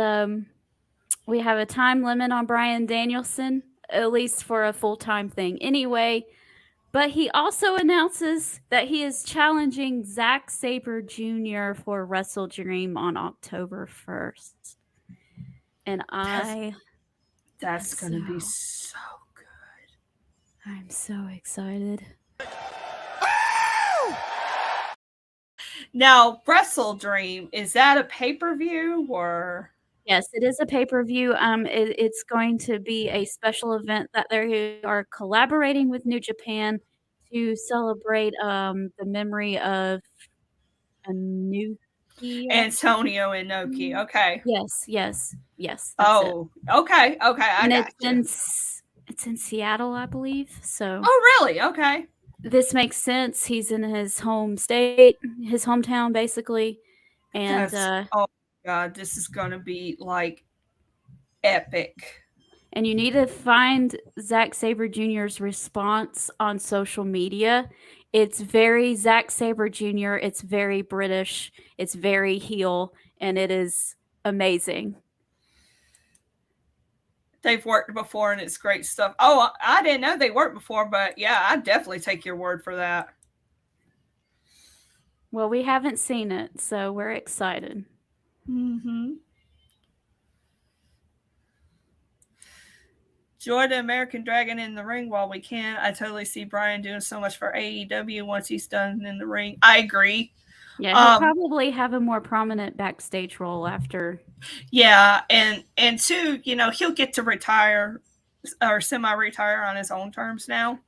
we have a time limit on Bryan Danielson, at least for a full-time thing anyway. But he also announces that he is challenging Zack Sabre Jr. for Wrestle Dream on October 1st. And that's going to be so good. I'm so excited. Now, Wrestle Dream, is that a pay-per-view or? Yes, it is a pay-per-view. It's going to be a special event that they are collaborating with New Japan to celebrate the memory of Anuki. Antonio Inoki. Okay. Yes. That's it. Okay. I got you. It's in Seattle, I believe. So. Oh, really? Okay. This makes sense. He's in his home state, his hometown, basically. And oh God, this is gonna be like epic. And you need to find Zack Sabre Jr.'s response on social media. It's very Zack Sabre Jr. It's very British. It's very heel, and it is amazing. They've worked before, and it's great stuff. Oh, I didn't know they worked before, but yeah, I'd definitely take your word for that. Well, we haven't seen it, so we're excited. Mm-hmm. Joy the American Dragon in the ring while we can. I totally see Bryan doing so much for AEW once he's done in the ring. I agree. Yeah, he'll probably have a more prominent backstage role after. Yeah, and two, he'll get to retire or semi-retire on his own terms now.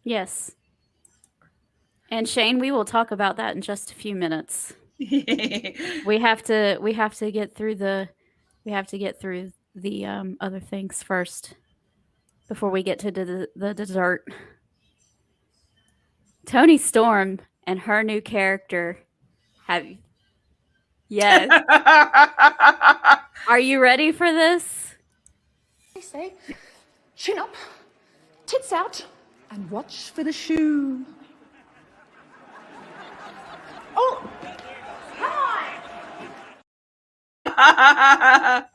Yes. And Shane, we will talk about that in just a few minutes. we have to get through the other things first before we get to the dessert. Toni Storm and her new character Yes. Are you ready for this? I say, chin up, tits out, and watch for the shoe. Oh, come on!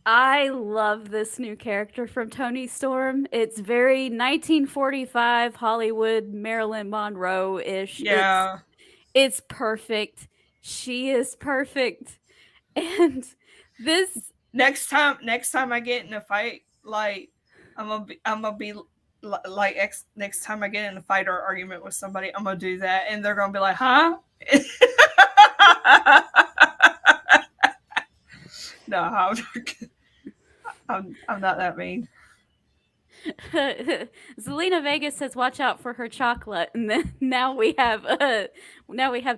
I love this new character from Toni Storm. It's very 1945 Hollywood Marilyn Monroe-ish. Yeah. It's perfect. She is perfect. And this next time I get in a fight, like I'm gonna be like next time I get in a fight or argument with somebody, I'm gonna do that, and they're gonna be like, "Huh?" No, I'm not that mean. Zelina Vega says, "Watch out for her chocolate," and then now we have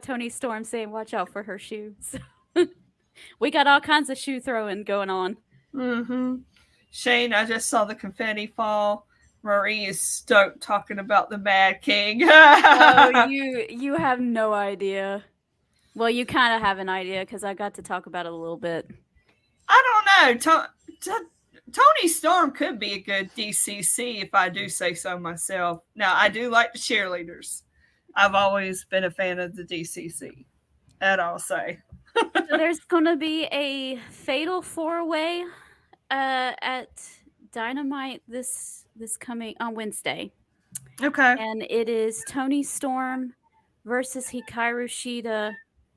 Toni Storm saying, "Watch out for her shoes." We got all kinds of shoe throwing going on. Mm-hmm. Shane, I just saw the confetti fall. Marie is stoked talking about the Mad King. Oh, you have no idea. Well, you kind of have an idea because I got to talk about it a little bit. I don't know. Toni Storm could be a good DCC if I do say so myself. Now, I do like the cheerleaders. I've always been a fan of the DCC. That I'll say. So there's going to be a fatal 4-way at Dynamite this coming on Wednesday. Okay. And it is Toni Storm versus Hikaru Shida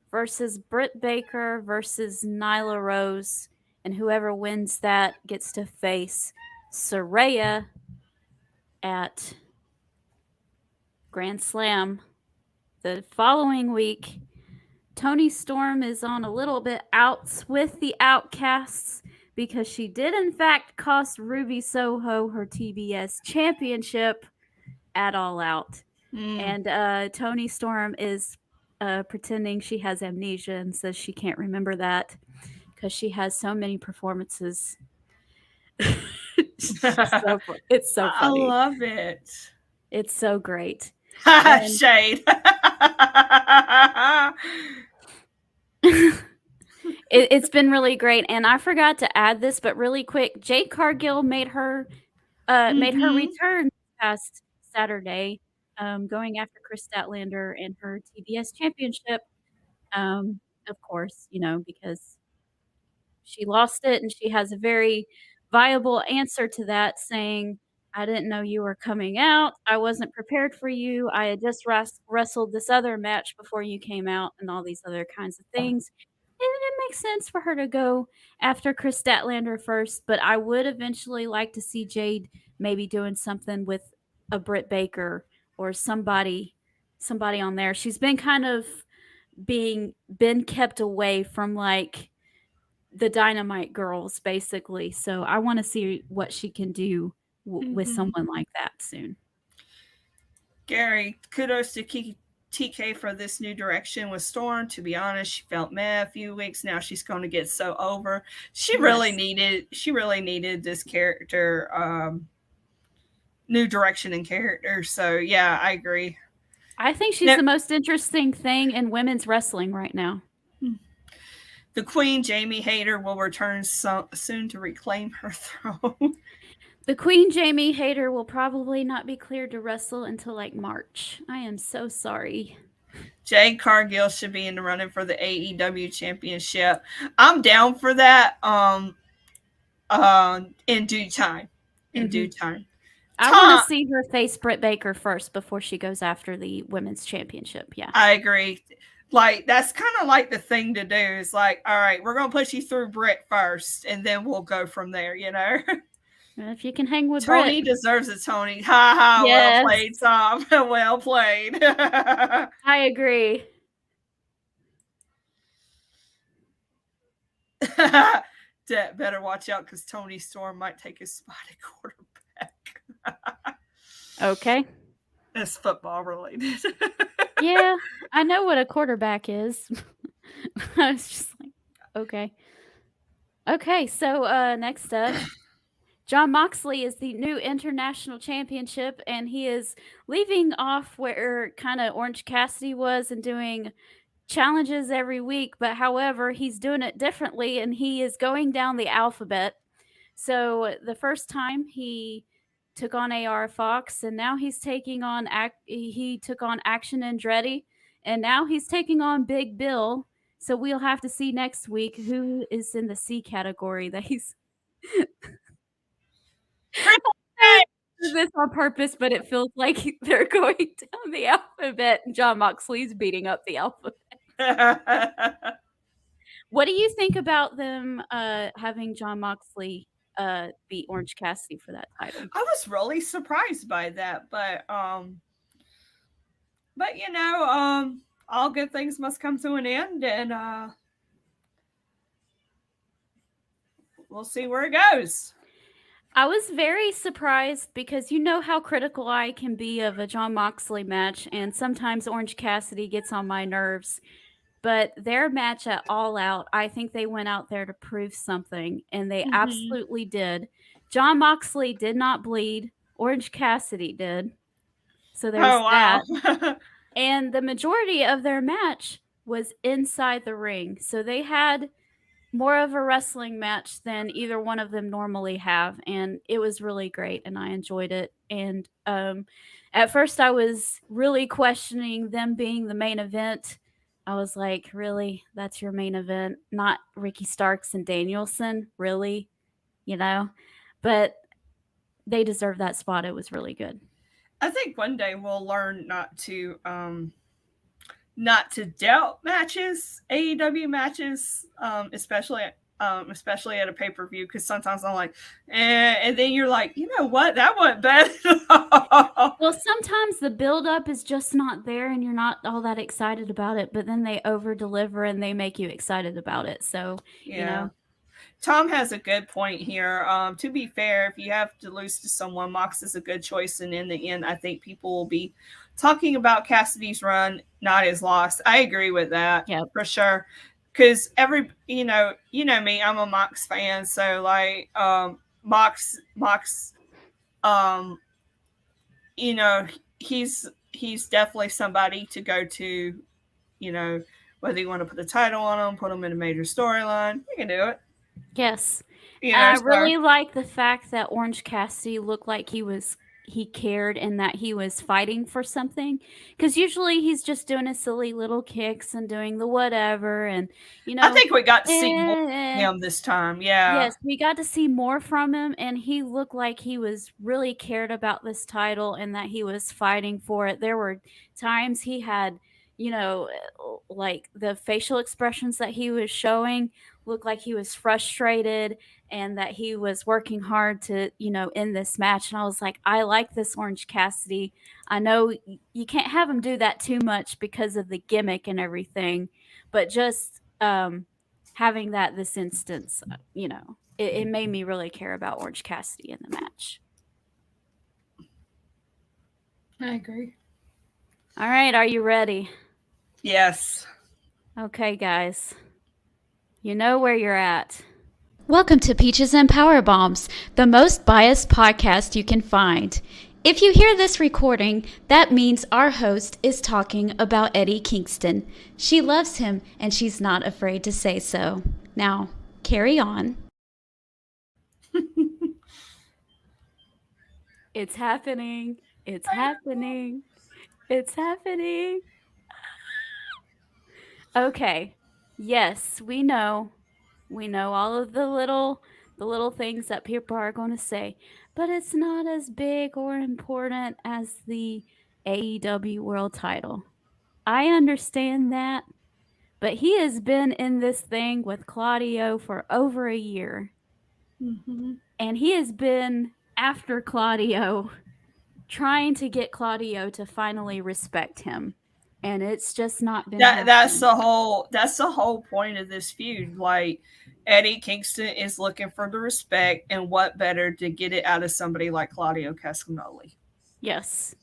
versus Britt Baker versus Nyla Rose. And whoever wins that gets to face Saraya at Grand Slam the following week. Toni Storm is on a little bit outs with the Outcasts. because she did in fact cost Ruby Soho her TBS championship at All Out. And Toni Storm is pretending she has amnesia and says she can't remember that because she has so many performances. It's so funny. I love it. It's so great. Shade. It's been really great, and I forgot to add this, but really quick, Jade Cargill made her return past Saturday, going after Chris Statlander and her TBS championship. Of course, because she lost it, and she has a very viable answer to that, saying, "I didn't know you were coming out. I wasn't prepared for you. I had just wrestled this other match before you came out," and all these other kinds of things. And it makes sense for her to go after Chris Statlander first, but I would eventually like to see Jade maybe doing something with a Britt Baker or somebody on there. She's been kind of been kept away from like the Dynamite girls, basically. So I want to see what she can do with someone like that soon. Gary, kudos to TK for this new direction with Storm. To be honest, she felt meh a few weeks. Now she's going to get so over. She really needed this character, new direction in character. So yeah, I agree. I think she's the most interesting thing in women's wrestling right now. The Queen, Jamie Hayter, will return soon to reclaim her throne. The Queen, Jamie Hayter, will probably not be cleared to wrestle until like March. I am so sorry. Jade Cargill should be in the running for the AEW championship. I'm down for that. In due time. Due time. I want to see her face Britt Baker first before she goes after the women's championship. Yeah, I agree. Like, that's kind of like the thing to do. Is like, all right, we're going to push you through Britt first, and then we'll go from there, If you can hang with Tony Britt. deserves it, Tony. Ha ha, yes. Well played, Tom. Well played. I agree. Better watch out because Toni Storm might take his spot at quarterback. Okay. It's football related. Yeah, I know what a quarterback is. I was just like, okay. Okay, so next up, Jon Moxley is the new international championship, and he is leaving off where kind of Orange Cassidy was and doing challenges every week, but however, he's doing it differently, and he is going down the alphabet. So the first time he took on AR Fox, and now he's taking on he took on Action Andretti, and now he's taking on Big Bill. So we'll have to see next week who is in the C category that he's this on purpose, but it feels like they're going down the alphabet and Jon Moxley's beating up the alphabet. What do you think about them having Jon Moxley beat Orange Cassidy for that title? I was really surprised by that, but all good things must come to an end, and we'll see where it goes. I was very surprised because you know how critical I can be of a Jon Moxley match, and sometimes Orange Cassidy gets on my nerves. But their match at All Out, I think they went out there to prove something, and they absolutely did. Jon Moxley did not bleed. Orange Cassidy did. So there's that. And the majority of their match was inside the ring. So they had more of a wrestling match than either one of them normally have, and it was really great, and I enjoyed it. And at first I was really questioning them being the main event. I was like, really? That's your main event? Not Ricky Starks and Danielson? Really? But they deserve that spot. It was really good. I think one day we'll learn not to doubt matches, AEW matches, especially at a pay-per-view, because sometimes I'm like, and then you're like, you know what, that went bad. Well, sometimes the build-up is just not there, and you're not all that excited about it, but then they over-deliver and they make you excited about it. So, Tom has a good point here. To be fair, if you have to lose to someone, Mox is a good choice, and in the end, I think people will be talking about Cassidy's run, not his loss. I agree with that for sure. Because you know me, I'm a Mox fan, so like Mox, you know, he's definitely somebody to go to. You know, whether you want to put a title on him, put him in a major storyline, you can do it. Yes. You know, I really like the fact that Orange Cassidy looked like he cared and that he was fighting for something, because usually he's just doing his silly little kicks and doing the whatever, and I think we got to see more of him this time. Yes, we got to see more from him, and he looked like he was really cared about this title and that he was fighting for it. There were times he had, like the facial expressions that he was showing looked like he was frustrated and that he was working hard to, end this match. And I was like, I like this Orange Cassidy. I know you can't have him do that too much because of the gimmick and everything, but just having that this instance, it made me really care about Orange Cassidy in the match. I agree. All right, are you ready? Yes. Okay, guys. You know where you're at. Welcome to Peaches and Power Bombs, the most biased podcast you can find. If you hear this recording, that means our host is talking about Eddie Kingston. She loves him, and she's not afraid to say so. Now, carry on. It's happening. It's happening. It's happening. Okay. Yes, we know. We know all of the little things that people are going to say, but it's not as big or important as the AEW World Title. I understand that, but he has been in this thing with Claudio for over a year. Mm-hmm. And he has been after Claudio, trying to get Claudio to finally respect him. And it's just not been that's the whole point of this feud. Like, Eddie Kingston is looking for the respect, and what better to get it out of somebody like Claudio Castagnoli? Yes.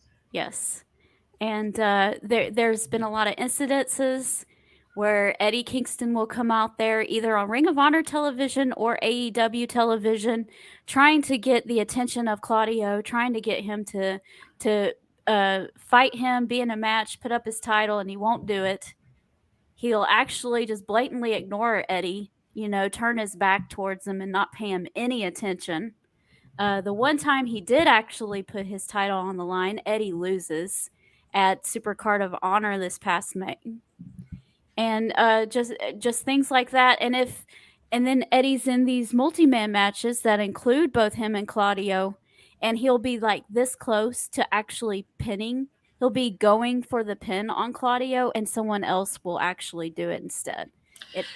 And there's been a lot of incidences where Eddie Kingston will come out there either on Ring of Honor television or AEW television, trying to get the attention of Claudio, trying to get him to fight him, be in a match, put up his title, and he won't do it. He'll actually just blatantly ignore Eddie, turn his back towards him and not pay him any attention. The one time he did actually put his title on the line, Eddie loses at Supercard of Honor this past May. And just things like that. And then Eddie's in these multi-man matches that include both him and Claudio, and he'll be like this close to actually pinning. He'll be going for the pin on Claudio, and someone else will actually do it instead.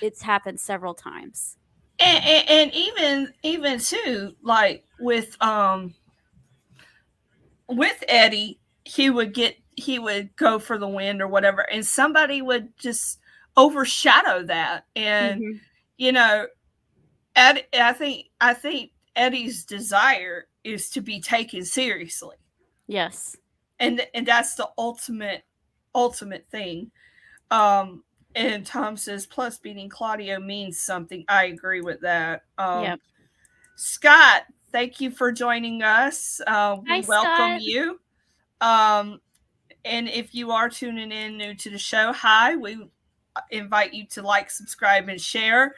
It's happened several times. And even too, like with Eddie, he would go for the win or whatever, and somebody would just overshadow that. And Eddie, I think Eddie's desire is to be taken seriously. Yes, and that's the ultimate thing. And Tom says, plus beating Claudio means something. I agree with that. Yep. Scott, thank you for joining us. We welcome you. And if you are tuning in new to the show, hi, we invite you to like, subscribe, and share.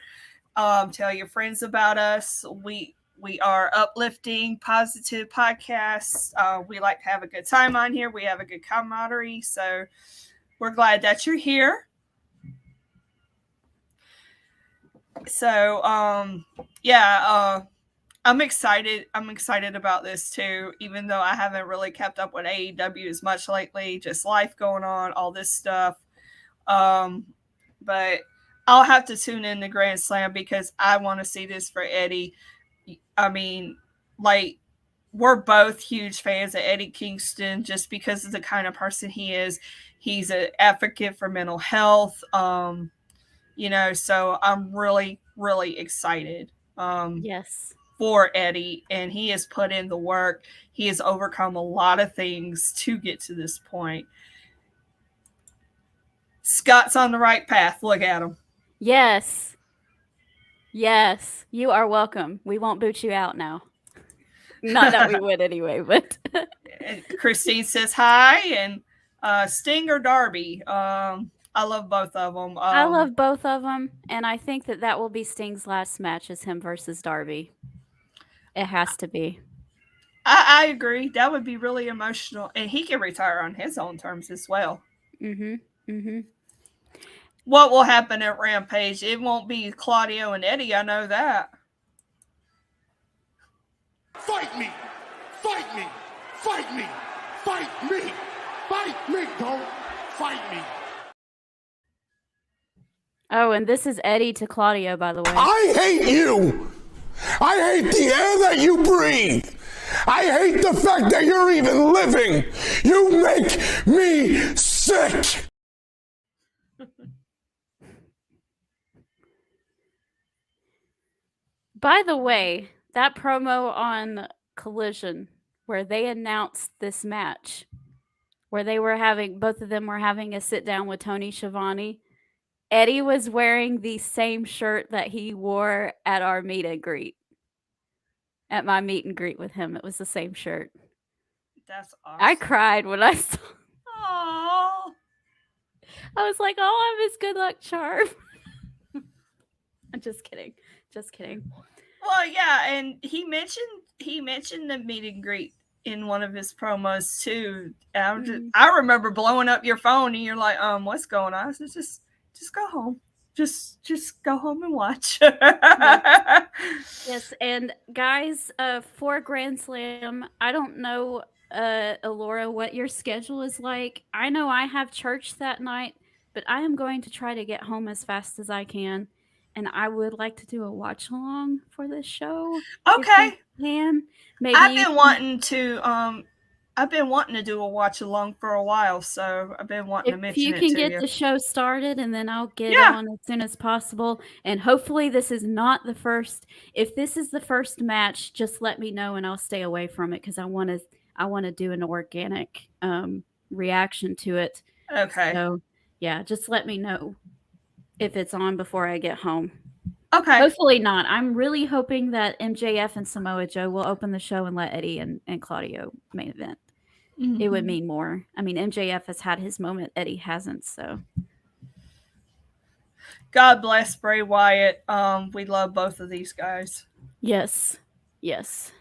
Tell your friends about us. We are uplifting, positive podcasts. We like to have a good time on here. We have a good camaraderie. So we're glad that you're here. So, I'm excited. I'm excited about this too, even though I haven't really kept up with AEW as much lately, just life going on, all this stuff. But I'll have to tune in to Grand Slam because I want to see this for Eddie. I mean, like, we're both huge fans of Eddie Kingston just because of the kind of person he is. He's an advocate for mental health. So I'm really, really excited Yes. For Eddie, and he has put in the work. He has overcome a lot of things to get to this point. Scott's on the right path. Look at him. Yes. Yes. You are welcome. We won't boot you out now. Not that we would anyway, but Christine says hi, and Sting or Darby. I love both of them. I love both of them, and I think that will be Sting's last match is him versus Darby. It has to be. I agree. That would be really emotional, and he can retire on his own terms as well. What will happen at Rampage? It won't be Claudio and Eddie. I know that. Fight me! Fight me! Fight me! Fight me! Fight me! Don't fight me! Oh, and this is Eddie to Claudio, by the way. I hate you! I hate the air that you breathe! I hate the fact that you're even living! You make me sick! By the way, that promo on Collision where they announced this match, where they were having, both of them were having a sit down with Tony Schiavone, Eddie was wearing the same shirt that he wore at our meet and greet. At my meet and greet with him, it was the same shirt. That's awesome. I cried when I saw. Aww. I was like, "Oh, I'm his good luck charm." I'm just kidding. Just kidding. Well, yeah, and he mentioned the meet and greet in one of his promos too. I remember blowing up your phone, and you're like, "What's going on?" I said, "Just go home. Just go home and watch." Yes, and guys, for Grand Slam, I don't know, Alora, what your schedule is like. I know I have church that night, but I am going to try to get home as fast as I can, and I would like to do a watch along for this show. Okay. Maybe I've been wanting to do a watch along for a while, so I've been wanting to mention it to you. If you can get the show started, and then I'll get on as soon as possible. And hopefully this is not the first. If this is the first match, just let me know and I'll stay away from it because I want to do an organic reaction to it. Okay. So yeah, just let me know if it's on before I get home. Okay. Hopefully not. I'm really hoping that MJF and Samoa Joe will open the show and let Eddie and Claudio main event. It would mean more. I mean, MJF has had his moment. Eddie hasn't, so. God bless Bray Wyatt. We love both of these guys. Yes. Yes.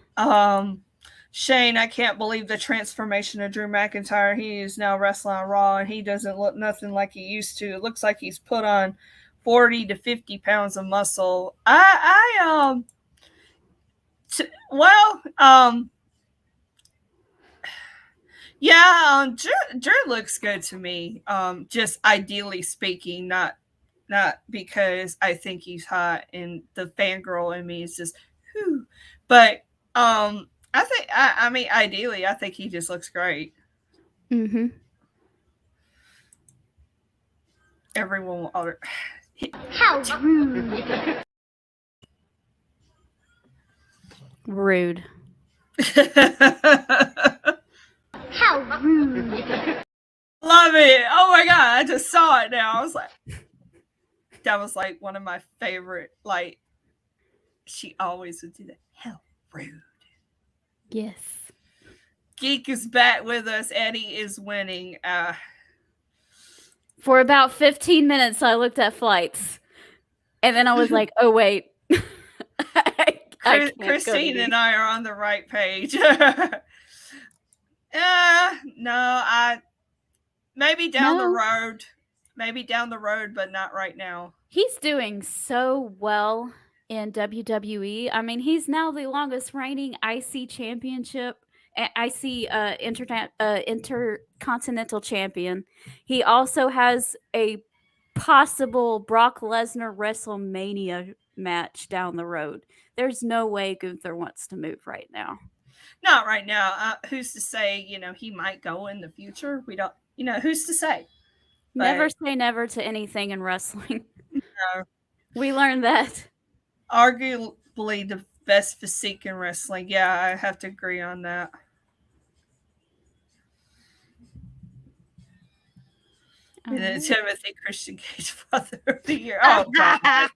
Shane, I can't believe the transformation of Drew McIntyre. He is now wrestling on Raw, and he doesn't look nothing like he used to. It looks like he's put on 40 to 50 pounds of muscle. Drew looks good to me. Just ideally speaking, not because I think he's hot and the fangirl in me is just, whew. But ideally, I think he just looks great. Everyone will order. How rude. Rude. How rude. Love it. Oh my God. I just saw it now. I was like, that was like one of my favorite, like, she always would do that. How rude. Yes. Geek is back with us. Eddie is winning. For about 15 minutes, I looked at flights. And then I was like, oh, wait. Christine and I are on the right page. Maybe down the road. Maybe down the road, but not right now. He's doing so well in WWE. I mean, he's now the longest reigning IC Intercontinental Champion. He also has a possible Brock Lesnar WrestleMania match down the road. There's no way Gunther wants to move right now. Not right now. Who's to say, he might go in the future? We don't, who's to say? But never say never to anything in wrestling. No. We learned that. believe the best physique in wrestling. Yeah, I have to agree on that. And then Timothy Christian Cage, Father of the Year. Oh, God.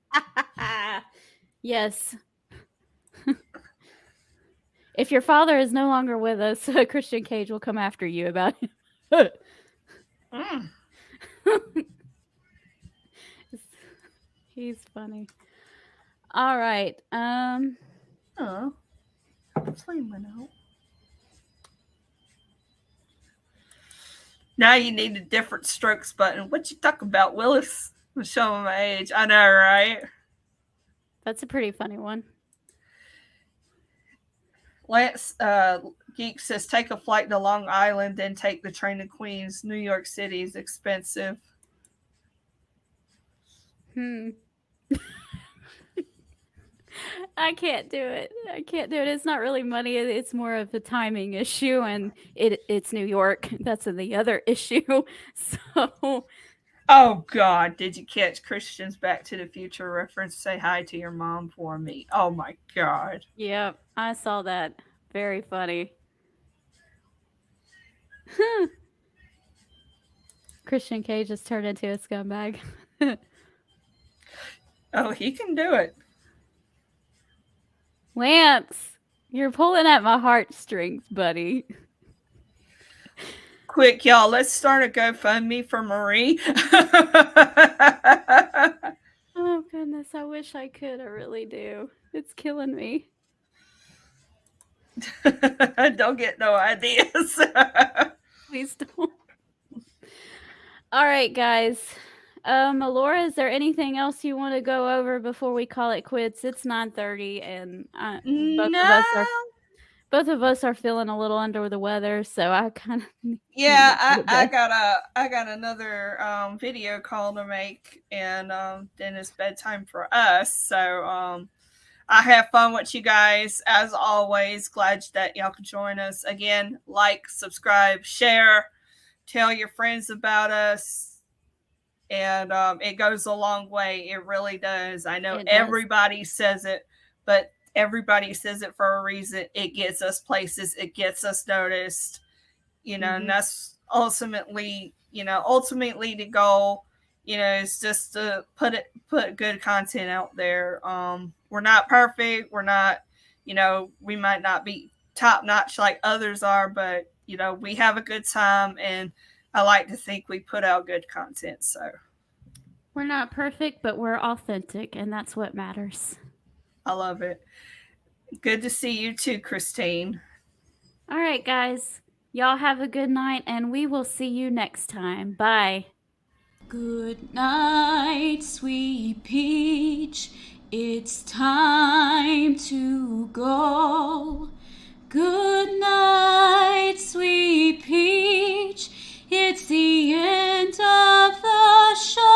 Yes. If your father is no longer with us, Christian Cage will come after you about it. He's funny. All right. Oh, flame went out. Now you need a different strokes button. What you talking about, Willis? I'm showing my age. I know, right? That's a pretty funny one. Lance Geek says, take a flight to Long Island, then take the train to Queens. New York City is expensive. I can't do it. It's not really money. It's more of a timing issue, and it's New York. That's the other issue. So. Oh, God. Did you catch Christian's Back to the Future reference? Say hi to your mom for me. Oh, my God. Yep, I saw that. Very funny. Christian Cage has turned into a scumbag. Oh, he can do it. Lance, you're pulling at my heartstrings, buddy. Quick, y'all, let's start a GoFundMe for Marie. Oh, goodness, I wish I could. I really do. It's killing me. Don't get no ideas. Please don't. All right, guys. Alora, is there anything else you want to go over before we call it quits? It's 9:30, and both of us are feeling a little under the weather, so I kind of I got another video call to make, and then it's bedtime for us. So I have fun with you guys as always. Glad that y'all could join us again. Like, subscribe, share, tell your friends about us. And it goes a long way. It really does. I know everybody says it, but everybody says it for a reason. It gets us places. It gets us noticed, and that's ultimately the goal, is just to put good content out there. We're not perfect. We're not, we might not be top notch like others are, but, we have a good time, and I like to think we put out good content. So we're not perfect, but we're authentic, and that's what matters. I love it. Good to see you too, Christine. All right, guys. Y'all have a good night, and we will see you next time. Bye. Good night, sweet peach. It's time to go. Good night, sweet peach. It's the end of the show.